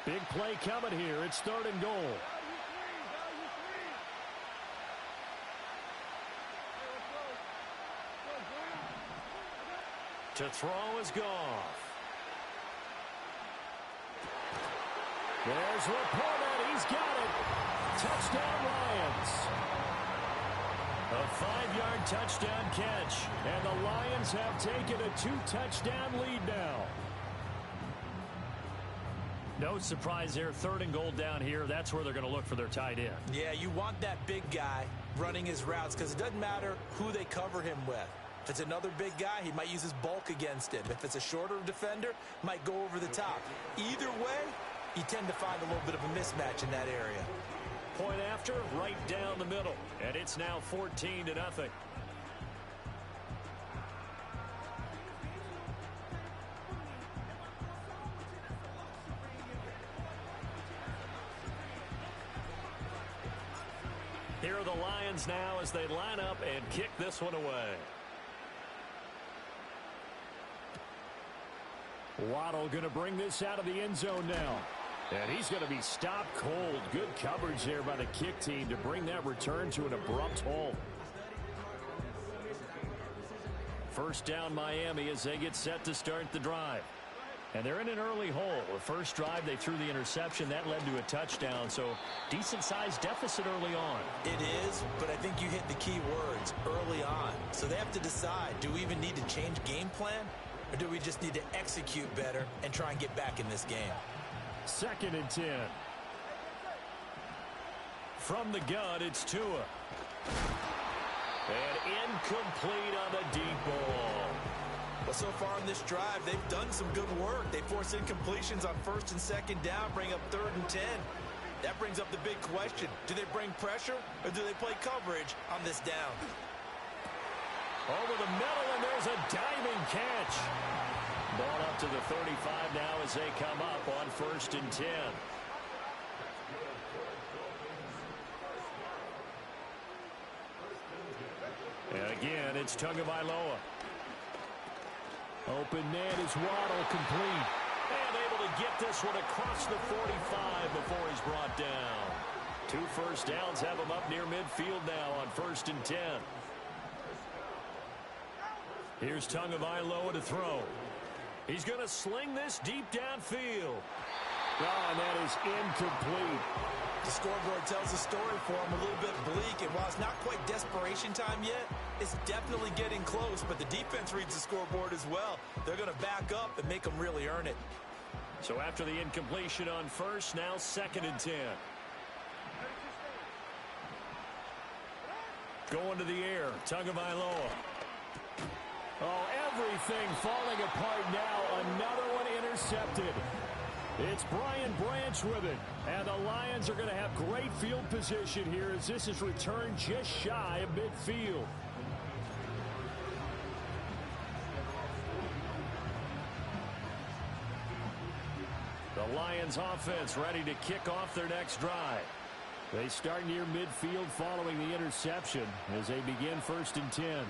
Big play coming here. It's 3rd and goal. To throw is Goff. There's Laporta. He's got it. Touchdown, Lions. A 5-yard touchdown catch. And the Lions have taken a 2-touchdown lead now. No surprise there. 3rd and goal down here. That's where they're going to look for their tight end. Yeah, you want that big guy running his routes because it doesn't matter who they cover him with. If it's another big guy, he might use his bulk against him. If it's a shorter defender, might go over the top. Either way, you tend to find a little bit of a mismatch in that area. Point after, right down the middle. And it's now 14-0. Here are the Lions now as they line up and kick this one away. Waddle going to bring this out of the end zone now. And he's going to be stopped cold. Good coverage there by the kick team to bring that return to an abrupt halt. First down Miami as they get set to start the drive. And they're in an early hole. The first drive they threw the interception. That led to a touchdown. So decent-sized deficit early on. It is, but I think you hit the key words early on. So they have to decide, do we even need to change game plan? Or do we just need to execute better and try and get back in this game? 2nd and 10. From the gun, it's Tua. And incomplete on the deep ball. Well, so far on this drive, they've done some good work. They force incompletions on 1st and 2nd down, bring up 3rd and 10. That brings up the big question. Do they bring pressure or do they play coverage on this down? Over the middle, and there's a diving catch. Ball up to the 35 now as they come up on 1st and 10. And again, it's Tagovailoa. Open man is Waddle, complete. And able to get this one across the 45 before he's brought down. 2 first downs have him up near midfield now on 1st and 10. Here's Tagovailoa to throw. He's going to sling this deep downfield. Oh, and that is incomplete. The scoreboard tells the story for him, a little bit bleak, and while it's not quite desperation time yet, it's definitely getting close, but the defense reads the scoreboard as well. They're going to back up and make them really earn it. So after the incompletion on 1st, now 2nd and 10. Going to the air, Tagovailoa. Oh, everything falling apart now. Another one intercepted. It's Brian Branch with it. And the Lions are going to have great field position here as this is returned just shy of midfield. The Lions offense ready to kick off their next drive. They start near midfield following the interception as they begin 1st and 10.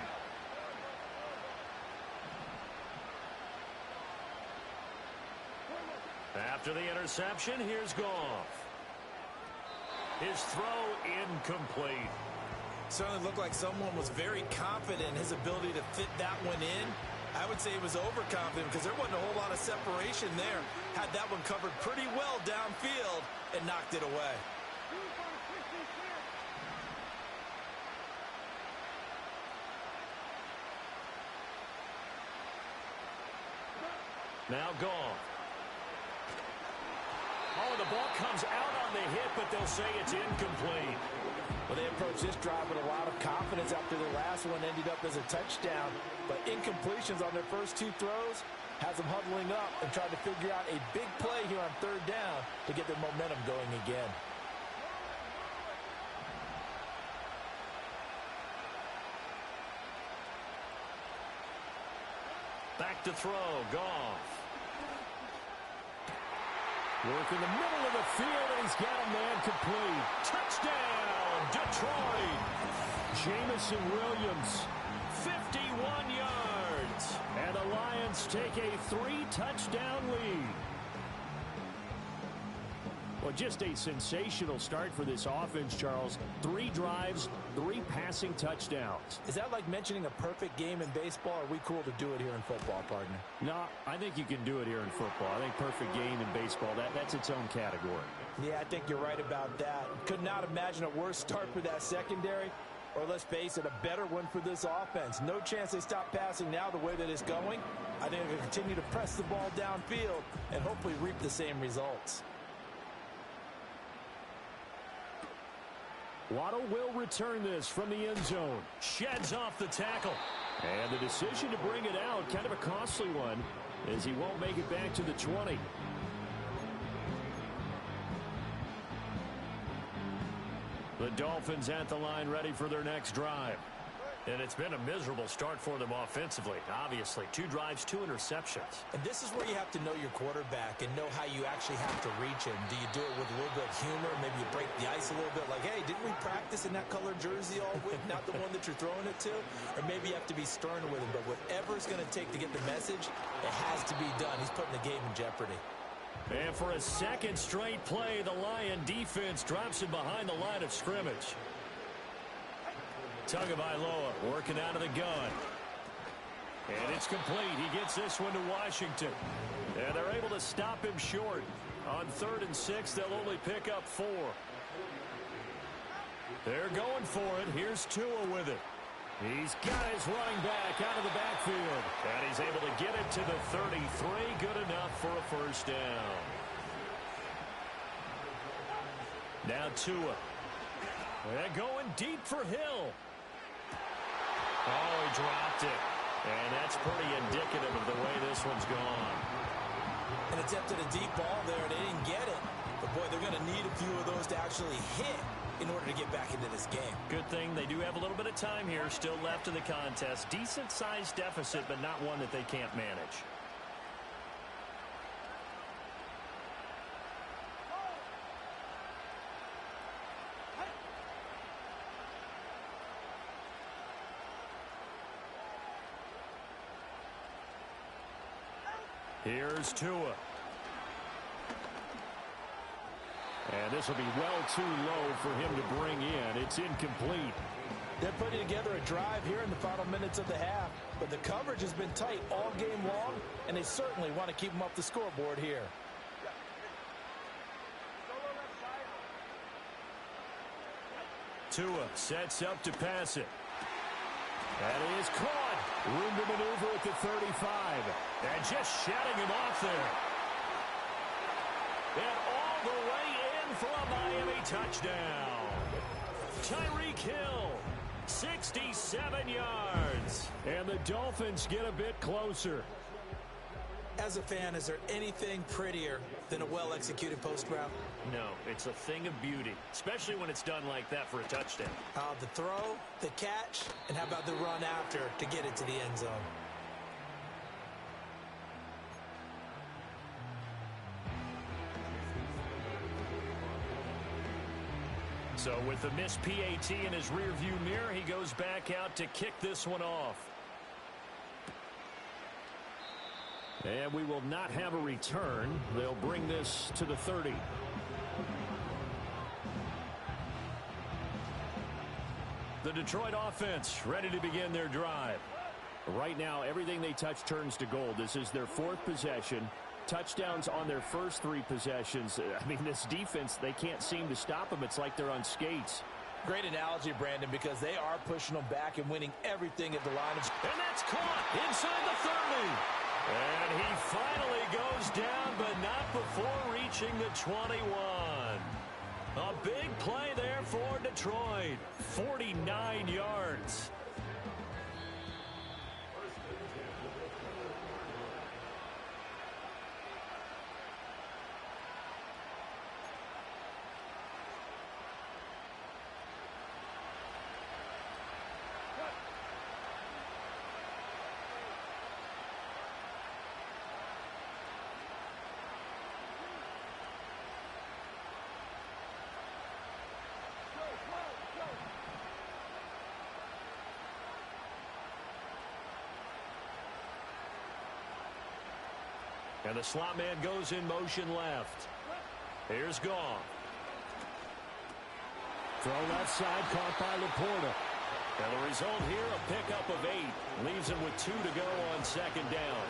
After the interception, here's Goff. His throw incomplete. Certainly looked like someone was very confident in his ability to fit that one in. I would say he was overconfident because there wasn't a whole lot of separation there. Had that one covered pretty well downfield and knocked it away. Now Goff. Oh, the ball comes out on the hit, but they'll say it's incomplete. Well, they approached this drive with a lot of confidence after their last one ended up as a touchdown. But incompletions on their first 2 throws has them huddling up and trying to figure out a big play here on 3rd down to get their momentum going again. Back to throw, Goff. Work in the middle of the field, and he's got a man complete. Touchdown, Detroit. Jamison Williams. 51 yards. And the Lions take a 3-touchdown lead. Well, just a sensational start for this offense, Charles. 3 drives, 3 passing touchdowns. Is that like mentioning a perfect game in baseball? Or are we cool to do it here in football, partner? No, I think you can do it here in football. I think perfect game in baseball, that's its own category. Yeah, I think you're right about that. Could not imagine a worse start for that secondary. Or let's face it, a better one for this offense. No chance they stop passing now the way that it's going. I think they'll continue to press the ball downfield and hopefully reap the same results. Waddle will return this from the end zone. Sheds off the tackle. And the decision to bring it out, kind of a costly one, as he won't make it back to the 20. The Dolphins at the line, ready for their next drive. And it's been a miserable start for them offensively. Obviously, 2 drives, 2 interceptions. And this is where you have to know your quarterback and know how you actually have to reach him. Do you do it with a little bit of humor? Maybe you break the ice a little bit like, hey, didn't we practice in that colored jersey all week? Not the one that you're throwing it to? Or maybe you have to be stern with him. But whatever it's going to take to get the message, it has to be done. He's putting the game in jeopardy. And for a second straight play, the Lion defense drops him behind the line of scrimmage. Tagovailoa working out of the gun. And it's complete. He gets this one to Washington. And they're able to stop him short. On 3rd and 6, they'll only pick up 4. They're going for it. Here's Tua with it. He's got his running back out of the backfield. And he's able to get it to the 33. Good enough for a first down. Now Tua. They're going deep for Hill. Oh, he dropped it. And that's pretty indicative of the way this one's gone. And attempted a deep ball there, and they didn't get it. But, boy, they're going to need a few of those to actually hit in order to get back into this game. Good thing they do have a little bit of time here still left in the contest. Decent-sized deficit, but not one that they can't manage. Here's Tua. And this will be well too low for him to bring in. It's incomplete. They're putting together a drive here in the final minutes of the half. But the coverage has been tight all game long, and they certainly want to keep them off the scoreboard here. Tua sets up to pass it. And he is caught. Room to maneuver at the 35. And just shutting him off there. And all the way in for a Miami touchdown. Tyreek Hill, 67 yards. And the Dolphins get a bit closer. As a fan, is there anything prettier than a well-executed post route? No, it's a thing of beauty, especially when it's done like that for a touchdown. The throw, the catch, and how about the run after to get it to the end zone? So with the missed PAT in his rearview mirror, he goes back out to kick this one off. And we will not have a return. They'll bring this to the 30. The Detroit offense ready to begin their drive. Right now, everything they touch turns to gold. This is their 4th possession. Touchdowns on their first 3 possessions. I mean, this defense, they can't seem to stop them. It's like they're on skates. Great analogy, Brandon, because they are pushing them back and winning everything at the line of... And that's caught inside the 30. And he finally goes down, but not before reaching the 21. A big play there for Detroit. 49 yards. And the slot man goes in motion left. Here's Goff. Throw left side, caught by Laporta. And the result here, a pickup of 8. Leaves him with 2 to go on second down.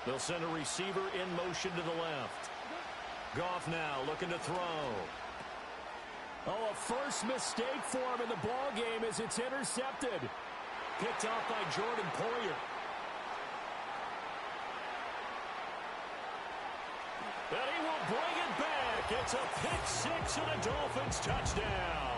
They'll send a receiver in motion to the left. Goff now looking to throw. Oh, a first mistake for him in the ball game as it's intercepted. Picked off by Jordan Poyer. And he will bring it back. It's a pick 6 and a Dolphins touchdown.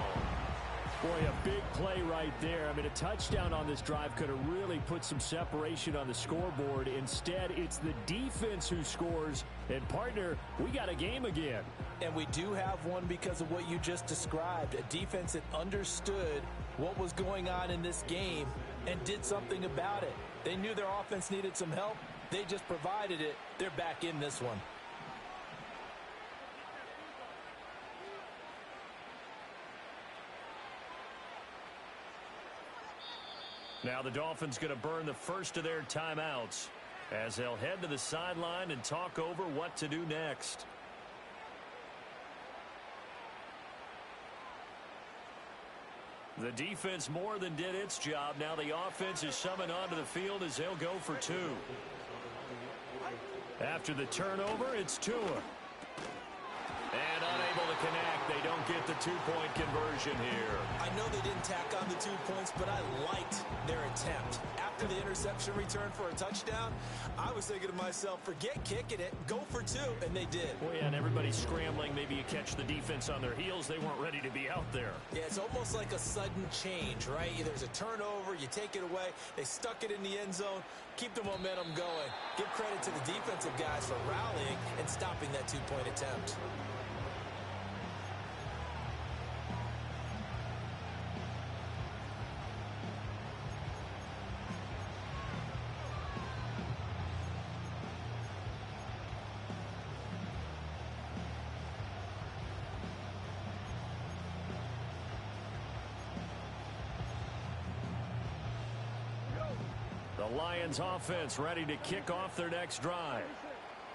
Boy, a big play right there. I mean, a touchdown on this drive could have really put some separation on the scoreboard. Instead, it's the defense who scores. And, partner, we got a game again. And we do have one because of what you just described. A defense that understood what was going on in this game and did something about it. They knew their offense needed some help. They just provided it. They're back in this one. Now the Dolphins going to burn the first of their timeouts as they'll head to the sideline and talk over what to do next. The defense more than did its job. Now the offense is summoned onto the field as they'll go for 2. After the turnover, it's Tua. And unable to connect. They don't get the 2-point conversion here. I know they didn't tack on the 2 points, but I liked their attempt. After the interception return for a touchdown, I was thinking to myself, forget kicking it, go for 2, and they did. Well, yeah, and everybody's scrambling. Maybe you catch the defense on their heels. They weren't ready to be out there. Yeah, it's almost like a sudden change, right? There's a turnover, you take it away, they stuck it in the end zone, keep the momentum going. Give credit to the defensive guys for rallying and stopping that 2-point attempt. The Lions offense ready to kick off their next drive.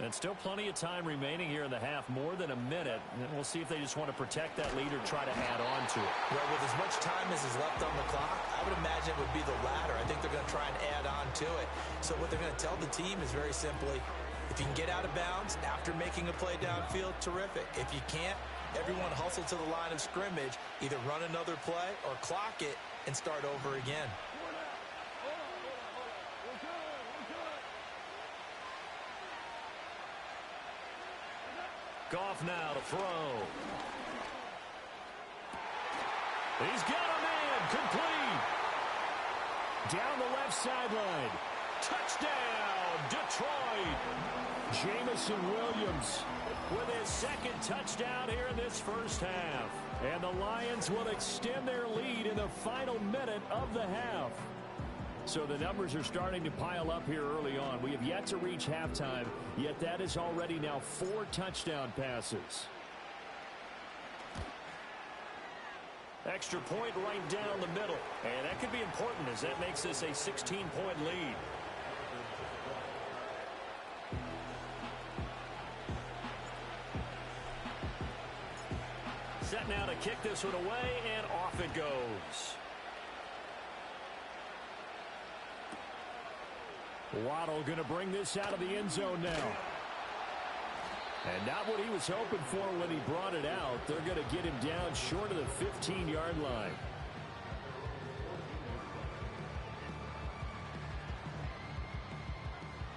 And still plenty of time remaining here in the half, more than a minute. And we'll see if they just want to protect that lead or try to add on to it. Well, with as much time as is left on the clock, I would imagine it would be the latter. I think they're going to try and add on to it. So what they're going to tell the team is very simply, if you can get out of bounds after making a play downfield, terrific. If you can't, everyone hustle to the line of scrimmage, either run another play or clock it and start over again. Goff now to throw. He's got a man complete. Down the left sideline. Touchdown, Detroit. Jamison Williams With his second touchdown here in this first half. And the Lions will extend their lead in the final minute of the half. So the numbers are starting to pile up here early on. We have yet to reach halftime, yet that is already now 4 touchdown passes. Extra point right down the middle. And that could be important as that makes this a 16-point lead. Set now to kick this one away, and off it goes. Waddle going to bring this out of the end zone now. And not what he was hoping for when he brought it out. They're going to get him down short of the 15-yard line.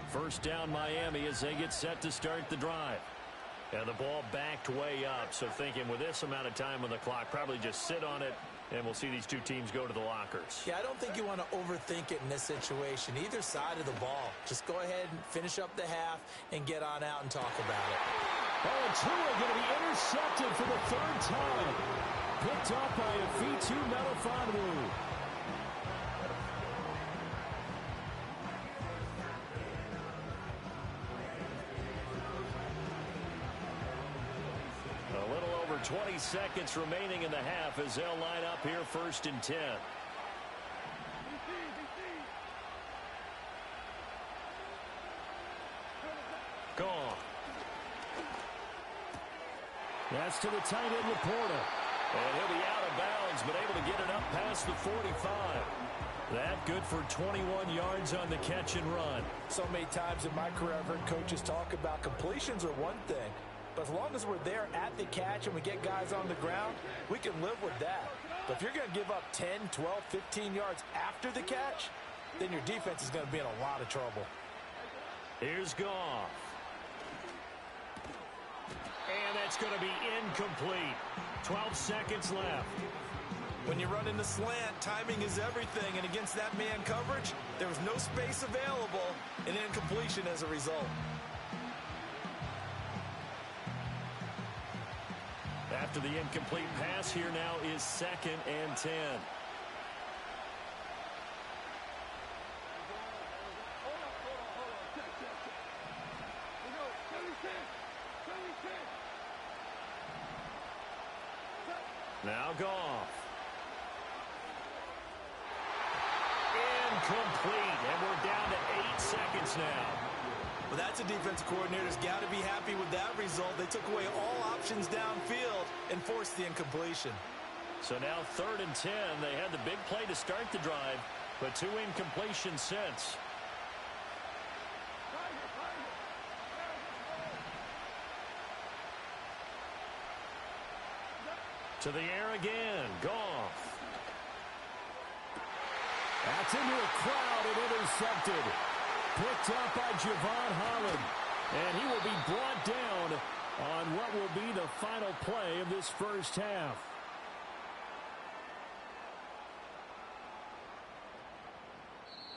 First down Miami as they get set to start the drive. And the ball backed way up, so thinking with this amount of time on the clock, probably just sit on it, and we'll see these two teams go to the lockers. Yeah, I don't think you want to overthink it in this situation. Either side of the ball. Just go ahead and finish up the half and get on out and talk about it. Oh, and Tua going to be intercepted for the 3rd time. Picked off by Afitu Melifonwu. 20 seconds remaining in the half as they'll line up here 1st and 10. Gone. That's to the tight end, Laporta. And he'll be out of bounds, but able to get it up past the 45. That good for 21 yards on the catch and run. So many times in my career, I've heard coaches talk about completions are one thing. But as long as we're there at the catch and we get guys on the ground, we can live with that. But if you're going to give up 10, 12, 15 yards after the catch, then your defense is going to be in a lot of trouble. Here's Goff. And that's going to be incomplete. 12 seconds left. When you run in the slant, timing is everything. And against that man coverage, there was no space available. An incompletion as a result. After the incomplete pass, here now is 2nd and 10. Now Goff. Incomplete, and we're down to 8 seconds now. Well, that's a defensive coordinator's got to be happy with that result. They took away all options downfield and forced the incompletion. So now 3rd and 10. They had the big play to start the drive, but 2 incompletions since. To the air again. Goff. That's into a crowd and intercepted. Picked up by Javon Holland. And he will be brought down on what will be the final play of this first half.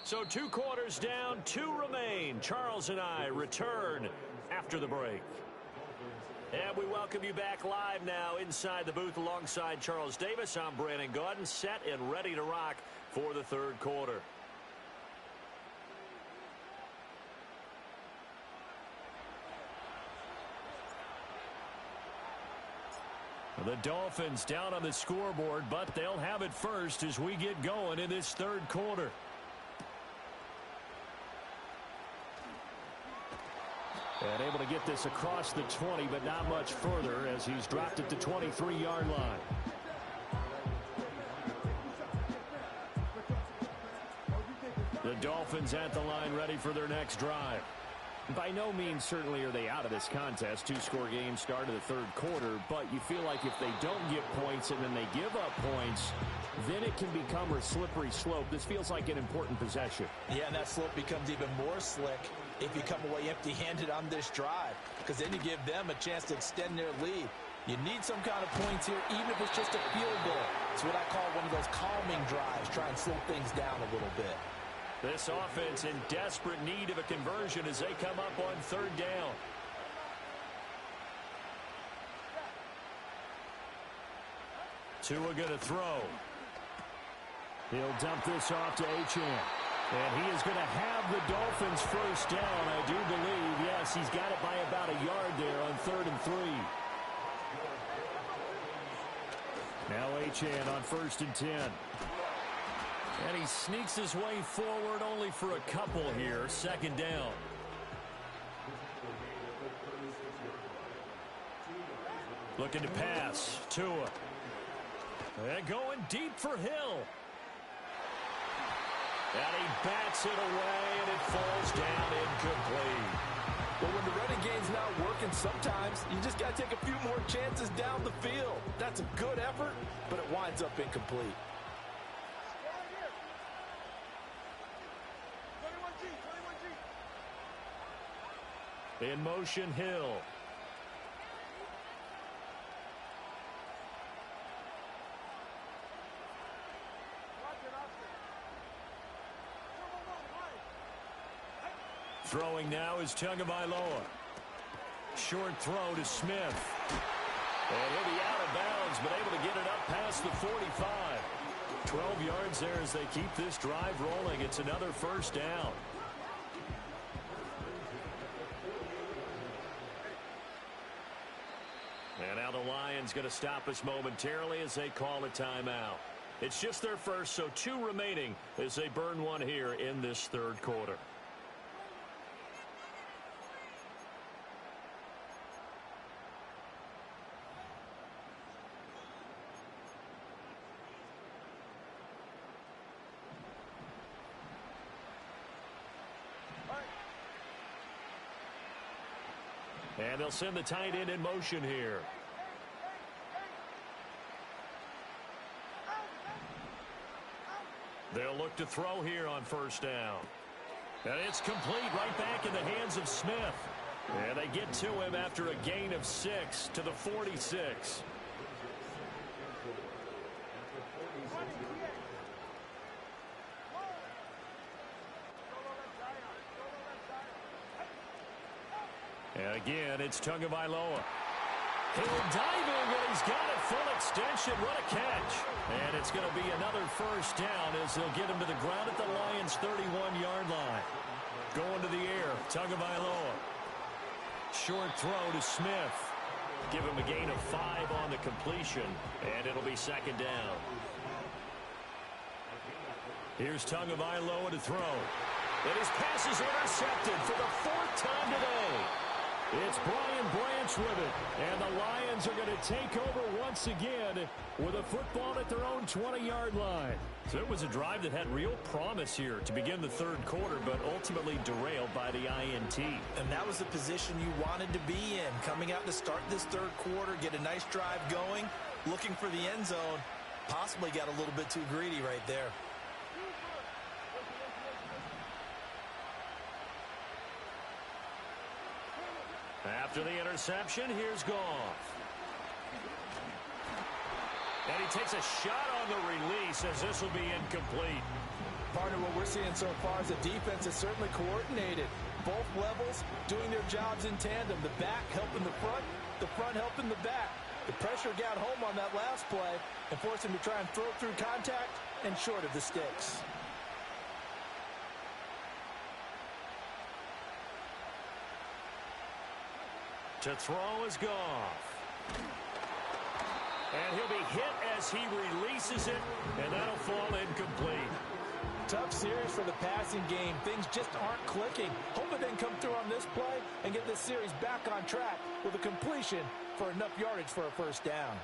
So 2 quarters down, 2 remain. Charles and I return after the break. And we welcome you back live now inside the booth alongside Charles Davis. I'm Brandon Gaudin, set and ready to rock for the 3rd quarter. The Dolphins down on the scoreboard, but they'll have it first as we get going in this 3rd quarter. And able to get this across the 20, but not much further as he's dropped at the 23-yard line. The Dolphins at the line ready for their next drive. By no means certainly are they out of this contest. 2-score game start of the 3rd quarter, but you feel like if they don't get points and then they give up points, then it can become a slippery slope. This feels like an important possession. Yeah, and that slope becomes even more slick if you come away empty-handed on this drive, because then you give them a chance to extend their lead. You need some kind of points here, even if it's just a field goal. It's what I call one of those calming drives, try and slow things down a little bit. This offense in desperate need of a conversion as they come up on 3rd down. Tua going to throw. He'll dump this off to Achane. And he is going to have the Dolphins first down, I do believe. Yes, he's got it by about a yard there on 3rd and 3. Now Achane on 1st and 10. And he sneaks his way forward only for a couple here. 2nd down. Looking to pass. Tua. And going deep for Hill. And he bats it away, and it falls down incomplete. But when the running game's not working, sometimes you just got to take a few more chances down the field. That's a good effort, but it winds up incomplete. In motion, Hill. Throwing now is Tagovailoa. Short throw to Smith. And he'll be out of bounds, but able to get it up past the 45. 12 yards there as they keep this drive rolling. It's another 1st down. And now the Lions going to stop us momentarily as they call a timeout. It's just their first, so 2 remaining as they burn one here in this third quarter. And they'll send the tight end in motion here. They'll look to throw here on first down. And it's complete right back in the hands of Smith. And they get to him after a gain of 6 to the 46. And again, it's Tagovailoa. He'll dive in, and he's got it full extension. What a catch. And it's going to be another first down as they'll get him to the ground at the Lions' 31-yard line. Going to the air, Tagovailoa. Short throw to Smith. Give him a gain of 5 on the completion, and it'll be second down. Here's Tagovailoa to throw. And his pass is intercepted for the 4th time today. It's Brian Branch with it, and the Lions are going to take over once again with a football at their own 20-yard line. So it was a drive that had real promise here to begin the third quarter, but ultimately derailed by the INT. And that was the position you wanted to be in, coming out to start this third quarter, get a nice drive going, looking for the end zone, possibly got a little bit too greedy right there. After the interception, here's Goff. And he takes a shot on the release as this will be incomplete. Partner, what we're seeing so far is the defense is certainly coordinated. Both levels doing their jobs in tandem. The back helping the front helping the back. The pressure got home on that last play and forced him to try and throw through contact and short of the sticks. To throw is Goff. And he'll be hit as he releases it, and that'll fall incomplete. Tough series for the passing game. Things just aren't clicking. Hoping they can come through on this play and get this series back on track with a completion for enough yardage for a first down.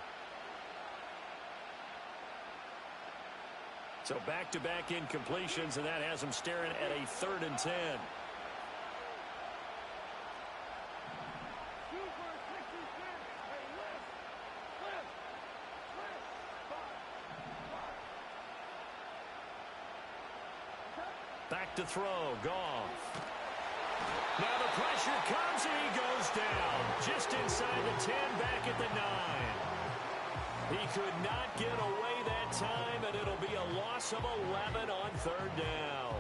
So back-to-back incompletions, and that has them staring at a 3rd and 10. Back to throw, Goff. Now the pressure comes and he goes down. Just inside the 10, back at the 9. He could not get away that time, and it'll be a loss of 11 on 3rd down.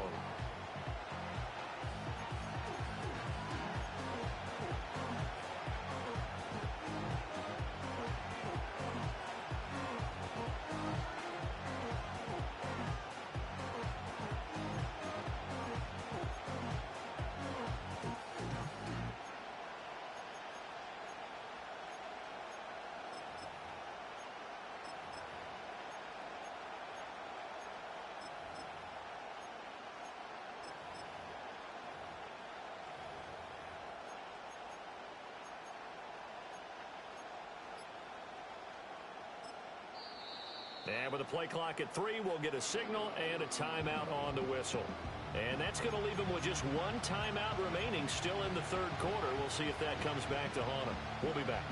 And with the play clock at 3, we'll get a signal and a timeout on the whistle. And that's going to leave them with just 1 timeout remaining still in the third quarter. We'll see if that comes back to haunt them. We'll be back.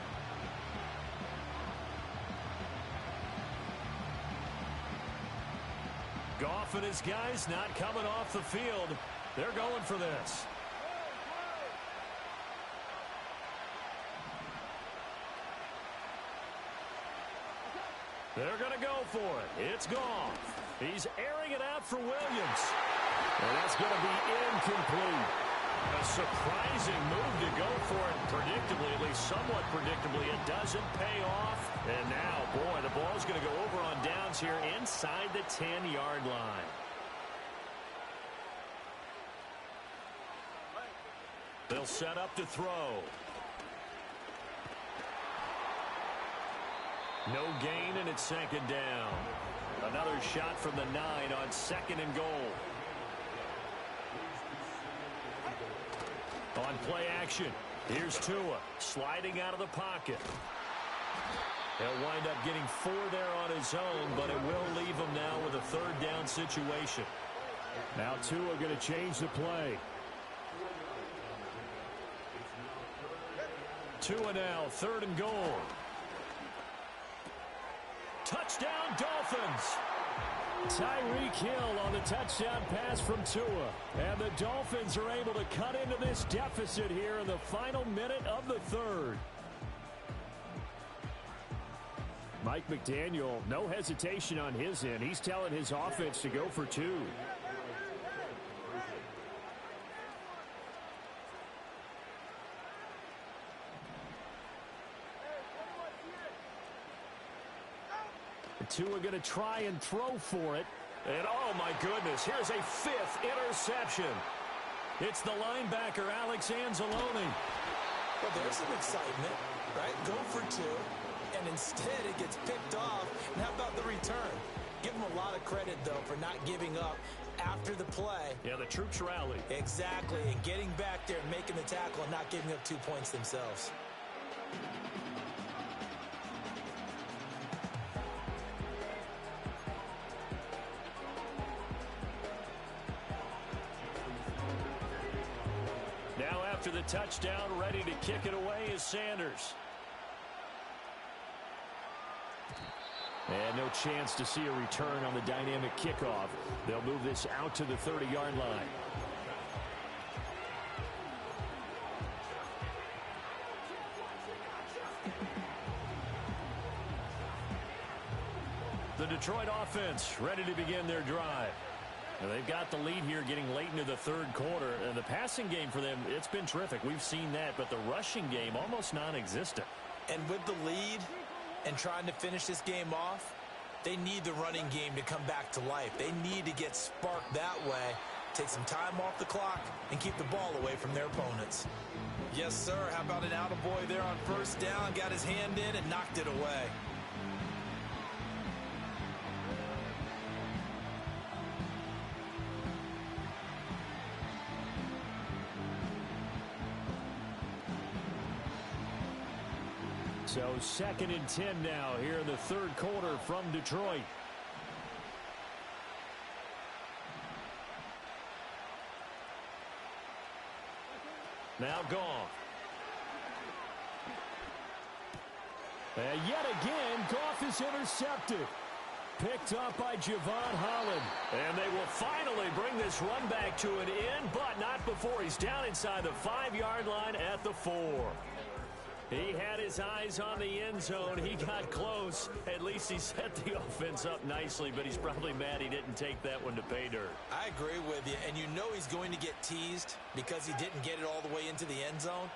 Goff and his guys not coming off the field. They're going for this. They're going to go for it. It's Goff. He's airing it out for Williams. And that's going to be incomplete. A surprising move to go for it predictably, at least somewhat predictably. It doesn't pay off. And now, boy, the ball's going to go over on downs here inside the 10-yard line. They'll set up to throw. No gain, and it's second down. Another shot from the 9 on 2nd and goal. On play action, here's Tua sliding out of the pocket. He'll wind up getting 4 there on his own, but it will leave him now with a 3rd down situation. Now Tua going to change the play. Tua now, 3rd and goal. Touchdown, Dolphins! Tyreek Hill on the touchdown pass from Tua. And the Dolphins are able to cut into this deficit here in the final minute of the 3rd. Mike McDaniel, no hesitation on his end. He's telling his offense to go for 2. Tua going to try and throw for it. And oh my goodness, here's a 5th interception. It's the linebacker, Alex Anzalone. Well, there's some excitement, right? Go for 2, and instead it gets picked off. And how about the return? Give him a lot of credit, though, for not giving up after the play. Yeah, the troops rallied. Exactly, and getting back there and making the tackle and not giving up 2 points themselves. After the touchdown, ready to kick it away is Sanders. And no chance to see a return on the dynamic kickoff. They'll move this out to the 30-yard line. The Detroit offense ready to begin their drive. Now they've got the lead here getting late into the 3rd quarter. And the passing game for them, it's been terrific. We've seen that, but the rushing game almost non-existent. And with the lead and trying to finish this game off, they need the running game to come back to life. They need to get sparked that way, take some time off the clock, and keep the ball away from their opponents. Yes, sir. How about an attaboy there on 1st down? Got his hand in and knocked it away. So 2nd and 10 now here in the 3rd quarter from Detroit. Now gone. And yet again, Goff is intercepted. Picked up by Javon Holland. And they will finally bring this run back to an end, but not before he's down inside the 5-yard line at the 4. He had his eyes on the end zone. He got close. At least he set the offense up nicely, but he's probably mad he didn't take that one to pay dirt. I agree with you, and you know he's going to get teased because he didn't get it all the way into the end zone.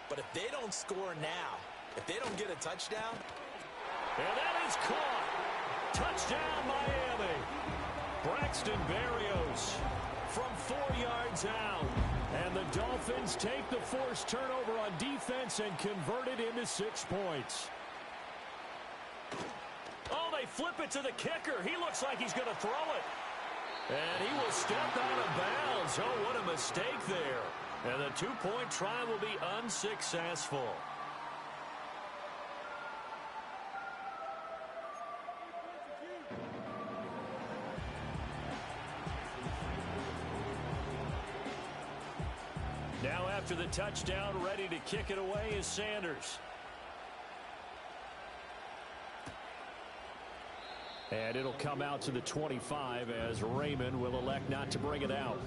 But if they don't score now, if they don't get a touchdown. And that is caught. Touchdown, Miami. Braxton Berrios from 4 yards out. And the Dolphins take the forced turnover on defense and convert it into 6 points. Oh, they flip it to the kicker. He looks like he's going to throw it. And he will step out of bounds. Oh, what a mistake there. And the 2-point try will be unsuccessful. Now after the touchdown, ready to kick it away is Sanders. And it'll come out to the 25 as Raymond will elect not to bring it out.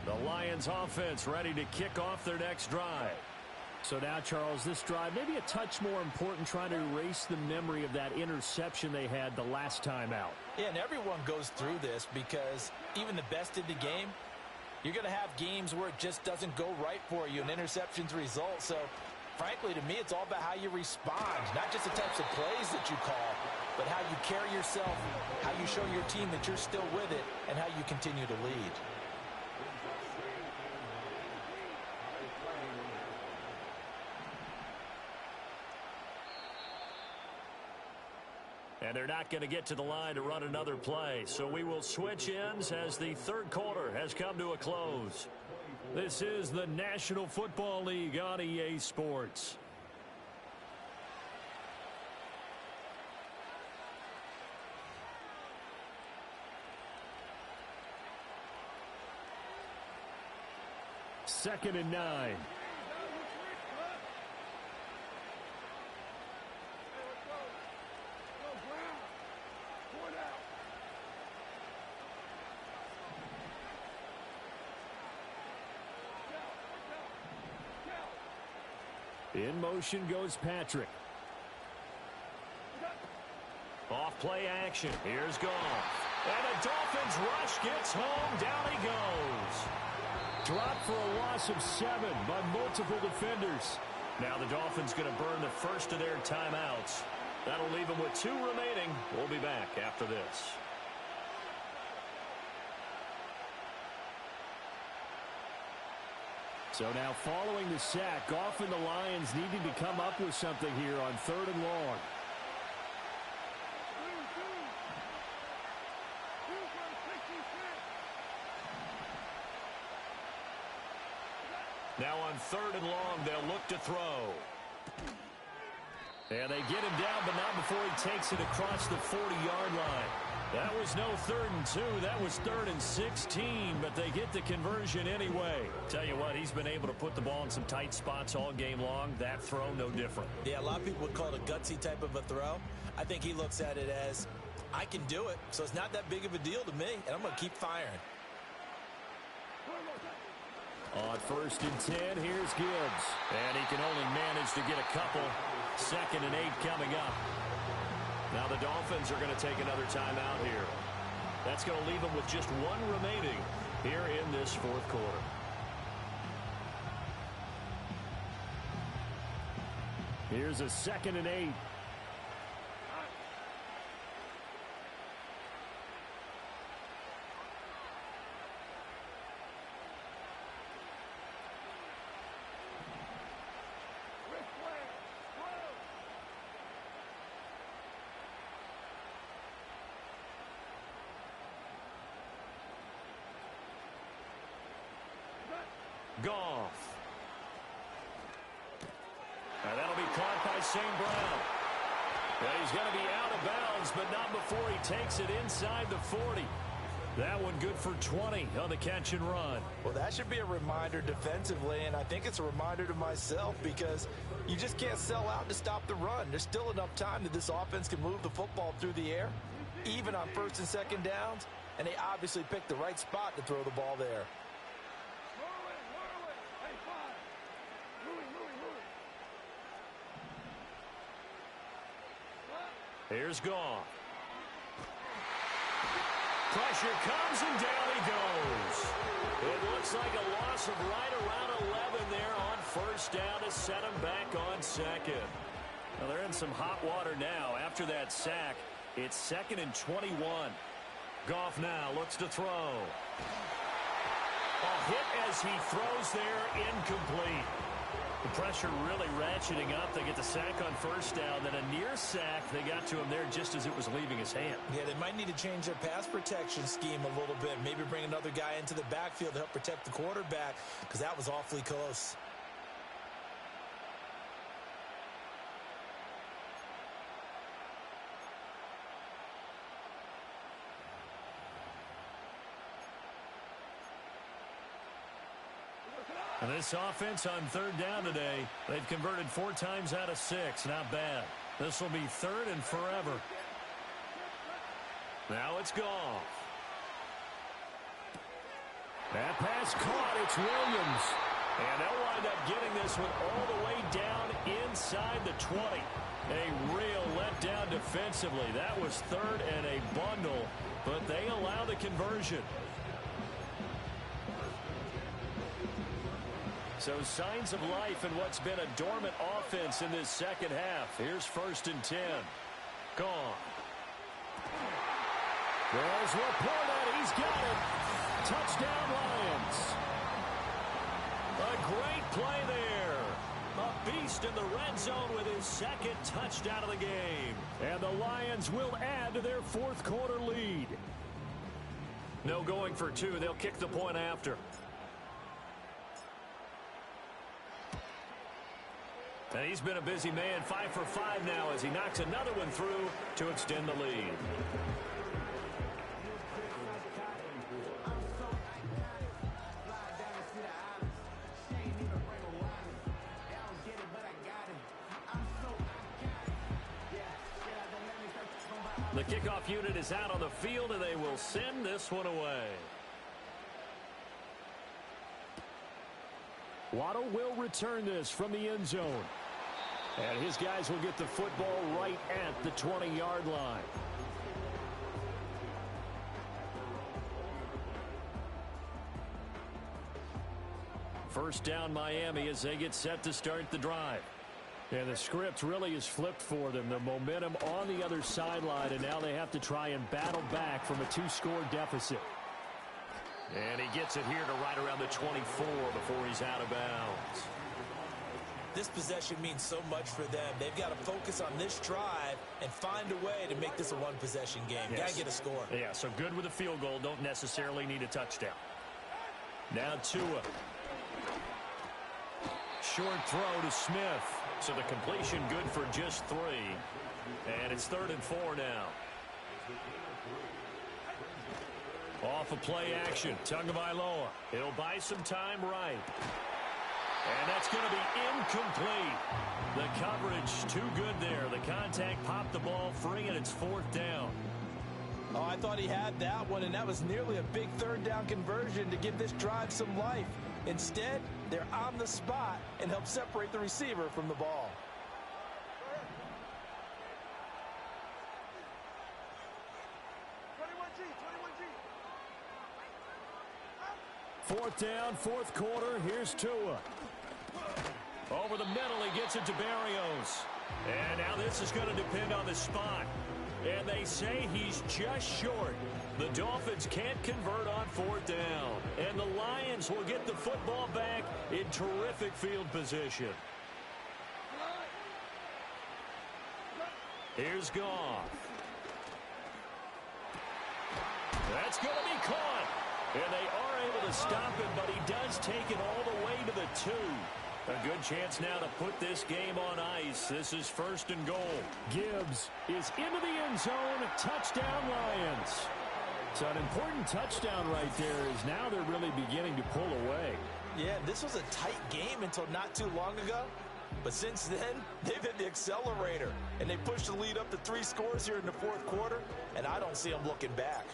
The Lions offense ready to kick off their next drive. So now, Charles, this drive maybe a touch more important, trying to erase the memory of that interception they had the last time out. Yeah, and everyone goes through this because even the best in the game, You're going to have games where it just doesn't go right for you and interceptions result. So, frankly, to me, it's all about how you respond, not just the types of plays that you call, but how you carry yourself, how you show your team that you're still with it, and how you continue to lead. And they're not going to get to the line to run another play. So we will switch ends as the third quarter has come to a close. This is the National Football League on EA Sports. Second and 9. In motion goes Patrick. Off play action. Here's Goff. And the Dolphins rush gets home. Down he goes. Dropped for a loss of 7 by multiple defenders. Now the Dolphins going to burn the first of their timeouts. That'll leave them with 2 remaining. We'll be back after this. So now following the sack, Goff and the Lions needing to come up with something here on 3rd and long. Now on 3rd and long, they'll look to throw. And they get him down, but not before he takes it across the 40-yard line. That was no 3rd and 2. That was 3rd and 16, but they get the conversion anyway. Tell you what, he's been able to put the ball in some tight spots all game long. That throw, no different. Yeah, a lot of people would call it a gutsy type of a throw. I think he looks at it as, I can do it, so it's not that big of a deal to me, and I'm going to keep firing. On 1st and 10, here's Gibbs. And he can only manage to get a couple. 2nd and 8 coming up. Now the Dolphins are going to take another timeout here. That's going to leave them with just 1 remaining here in this 4th quarter. Here's a 2nd and 8. Goff. And that'll be caught by St. Brown. Well, he's going to be out of bounds, but not before he takes it inside the 40. That one good for 20 on the catch and run. Well, that should be a reminder defensively, and I think it's a reminder to myself because you just can't sell out to stop the run. There's still enough time that this offense can move the football through the air, even on 1st and 2nd downs, and they obviously picked the right spot to throw the ball there. Here's Goff. Pressure comes and down he goes. It looks like a loss of right around 11 there on 1st down to set him back on 2nd. Well, they're in some hot water now. After that sack, it's 2nd and 21. Goff now looks to throw. A hit as he throws there, incomplete. The pressure really ratcheting up. They get the sack on 1st down. Then a near sack. They got to him there just as it was leaving his hand. Yeah, they might need to change their pass protection scheme a little bit. Maybe bring another guy into the backfield to help protect the quarterback because that was awfully close. And this offense on 3rd down today, they've converted 4 times out of 6. Not bad. This will be 3rd and forever. Now it's Goff. That pass caught. It's Williams. And they'll wind up getting this one all the way down inside the 20. A real letdown defensively. That was 3rd and a bundle, but they allow the conversion. So signs of life in what's been a dormant offense in this second half. Here's 1st and 10. Gone. There's Laporta. He's got it. Touchdown, Lions. A great play there. A beast in the red zone with his 2nd touchdown of the game. And the Lions will add to their 4th quarter lead. No going for 2. They'll kick the point after. And he's been a busy man, 5 for 5 now as he knocks another one through to extend the lead. The kickoff unit is out on the field, and they will send this one away. Waddle will return this from the end zone. And his guys will get the football right at the 20-yard line. First down, Miami, as they get set to start the drive. And the script really is flipped for them. The momentum on the other sideline, and now they have to try and battle back from a 2-score deficit. And he gets it here to right around the 24 before he's out of bounds. This possession means so much for them. They've got to focus on this drive and find a way to make this a one-possession game. Yes. Got to get a score. Yeah, so good with a field goal. Don't necessarily need a touchdown. Now Tua. Short throw to Smith. So the completion good for just 3. And it's 3rd and 4 now. Off of play action. Tagovailoa. He'll buy some time right. And that's going to be incomplete. The coverage too good there. The contact popped the ball free, and it's 4th down. Oh, I thought he had that one, and that was nearly a big 3rd down conversion to give this drive some life. Instead, they're on the spot and help separate the receiver from the ball. Fourth down, 4th quarter. Here's Tua. Over the middle, he gets it to Barrios. And now this is going to depend on the spot. And they say he's just short. The Dolphins can't convert on 4th down. And the Lions will get the football back in terrific field position. Here's Goff. That's going to be caught. And they are able to stop him, but he does take it all the way to the 2. A good chance now to put this game on ice. This is 1st and goal. Gibbs is into the end zone. Touchdown, Lions. So an important touchdown right there is now they're really beginning to pull away. Yeah, this was a tight game until not too long ago. But since then, they've hit the accelerator. And they pushed the lead up to 3 scores here in the 4th quarter. And I don't see them looking back.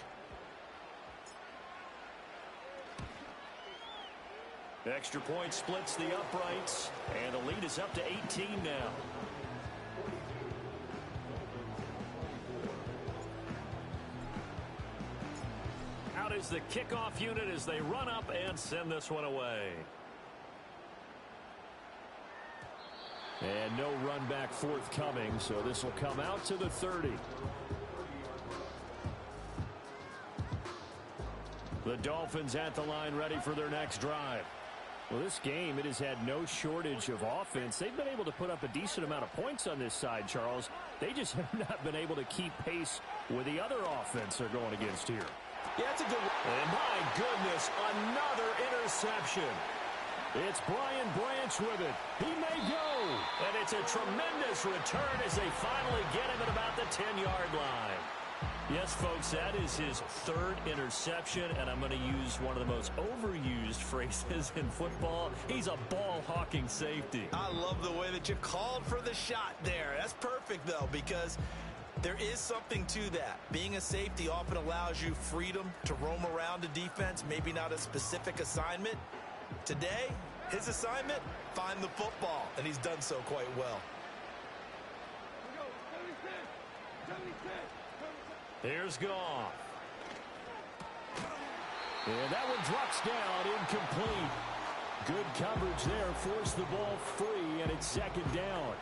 Extra point splits the uprights, and the lead is up to 18 now. Out is the kickoff unit as they run up and send this one away. And no run back forthcoming, so this will come out to the 30. The Dolphins at the line ready for their next drive. Well, this game, it has had no shortage of offense. They've been able to put up a decent amount of points on this side, Charles. They just have not been able to keep pace with the other offense they're going against here. Yeah, that's a good one. And my goodness, another interception. It's Brian Branch with it. He may go. And it's a tremendous return as they finally get him at about the 10-yard line. Yes, folks, that is his 3rd interception, and I'm going to use one of the most overused phrases in football. He's a ball-hawking safety. I love the way that you called for the shot there. That's perfect, though, because there is something to that. Being a safety often allows you freedom to roam around a defense, maybe not a specific assignment. Today, his assignment, find the football, and he's done so quite well. Here's Goff. And that one drops down incomplete. Good coverage there. Forced the ball free, and it's second down.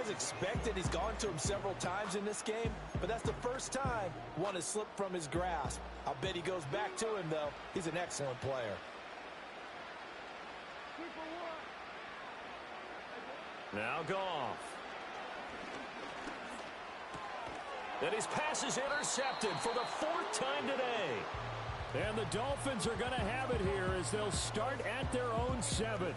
As expected, he's gone to him several times in this game, but that's the first time one has slipped from his grasp. I'll bet he goes back to him, though. He's an excellent player. Now Goff. And his pass is intercepted for the fourth time today. And the Dolphins are going to have it here as they'll start at their own 7.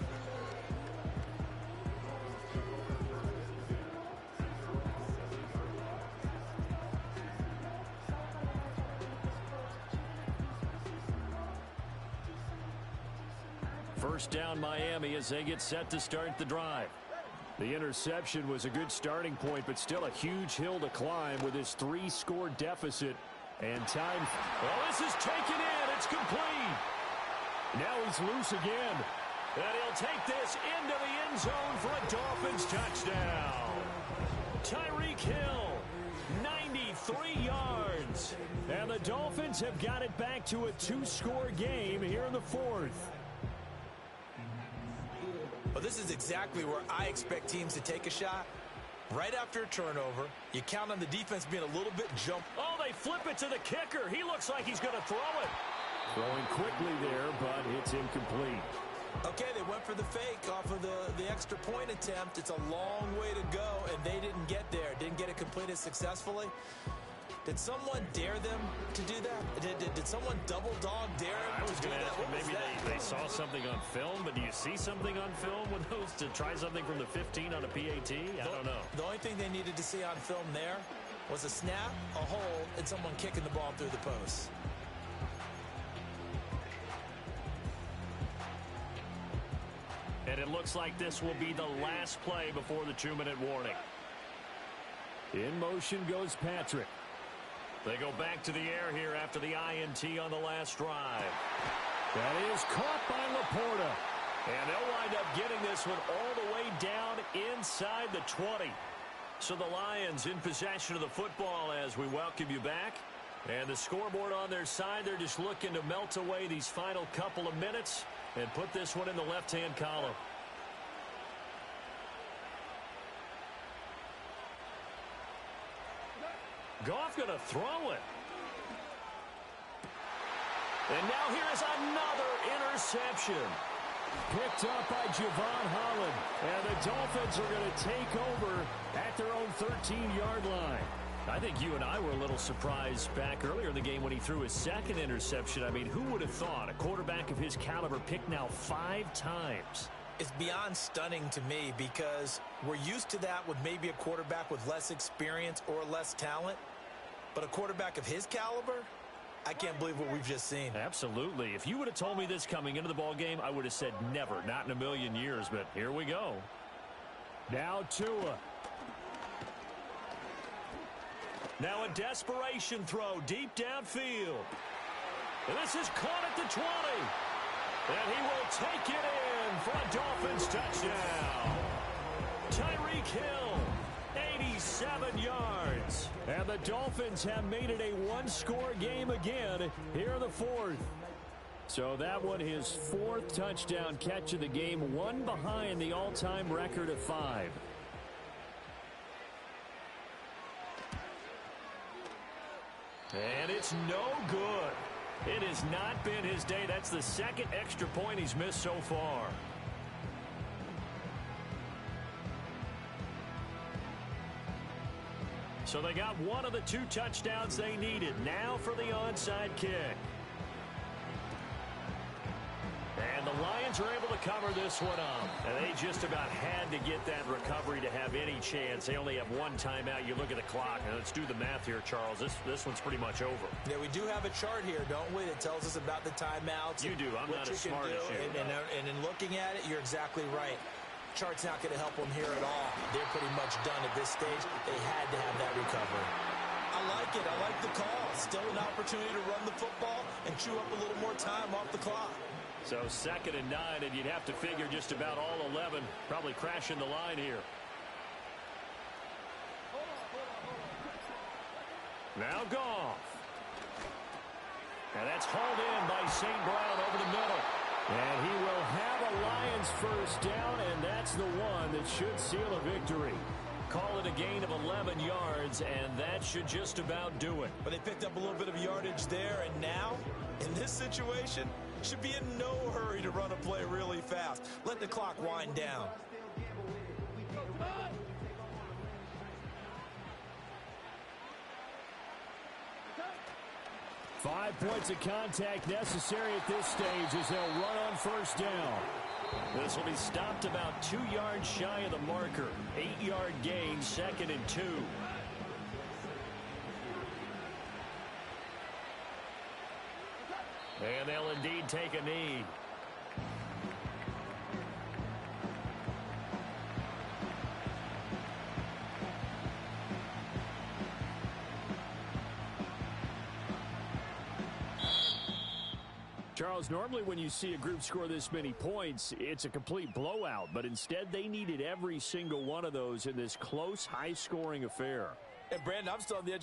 First down Miami as they get set to start the drive. The interception was a good starting point, but still a huge hill to climb with his 3-score deficit. And time. Well, this is taken in. It's complete. Now he's loose again. And he'll take this into the end zone for a Dolphins touchdown. Tyreek Hill, 93 yards. And the Dolphins have got it back to a 2-score game here in the 4th. Well, this is exactly where I expect teams to take a shot. Right after a turnover, you count on the defense being a little bit jump. Oh, they flip it to the kicker. He looks like he's going to throw it. Throwing quickly there, but it's incomplete. Okay, they went for the fake off of the extra point attempt. It's a long way to go, and they didn't get there. Didn't get it completed successfully. Did someone dare them to do that? Did someone double dog dare them? I was going to ask you, maybe they saw something on film, but do you see something on film with those to try something from the 15 on a PAT? I don't know. The only thing they needed to see on film there was a snap, a hold, and someone kicking the ball through the post. And it looks like this will be the last play before the 2-minute warning. In motion goes Patrick. They go back to the air here after the INT on the last drive. That is caught by Laporta. And they'll wind up getting this one all the way down inside the 20. So the Lions in possession of the football as we welcome you back. And the scoreboard on their side, they're just looking to melt away these final couple of minutes and put this one in the left-hand column. Goff going to throw it. And now here is another interception. Picked up by Javon Holland. And the Dolphins are going to take over at their own 13-yard line. I think you and I were a little surprised back earlier in the game when he threw his second interception. I mean, who would have thought a quarterback of his caliber picked now 5 times? It's beyond stunning to me because we're used to that with maybe a quarterback with less experience or less talent. But a quarterback of his caliber, I can't believe what we've just seen. Absolutely. If you would have told me this coming into the ball game, I would have said never, not in a million years. But here we go. Now Tua. Now a desperation throw deep downfield. And this is caught at the 20. And he will take it in for a Dolphins touchdown. Tyreek Hill, 87 yards. And the Dolphins have made it a 1-score game again here in the 4th. So that one his 4th touchdown catch of the game, one behind the all-time record of 5. And it's no good. It has not been his day. That's the second extra point he's missed so far. So they got one of the 2 touchdowns they needed. Now for the onside kick. And the Lions are able to cover this one up. And they just about had to get that recovery to have any chance. They only have 1 timeout. You look at the clock. Now let's do the math here, Charles. This one's pretty much over. Yeah, we do have a chart here, don't we, that tells us about the timeouts. You do. I'm not as smart as you. And in looking at it, you're exactly right. Chart's not going to help them here at all. They're pretty much done at this stage. They had to have that recovery. I like it. I like the call. Still an opportunity to run the football and chew up a little more time off the clock. So 2nd and 9, and you'd have to figure just about all 11 probably crashing the line here. Now Goff. And that's hauled in by St. Brown over the middle. And he will have a Lions first down, and that's the one that should seal a victory. Call it a gain of 11 yards, and that should just about do it. But they picked up a little bit of yardage there, and now, in this situation, should be in no hurry to run a play really fast. Let the clock wind down. Five points of contact necessary at this stage as they'll run on first down. This will be stopped about 2 yards shy of the marker. 8-yard gain, 2nd and 2. And they'll indeed take a knee. Charles, normally when you see a group score this many points, it's a complete blowout. But instead, they needed every single one of those in this close, high-scoring affair. And, Brandon, I'm still on the edge.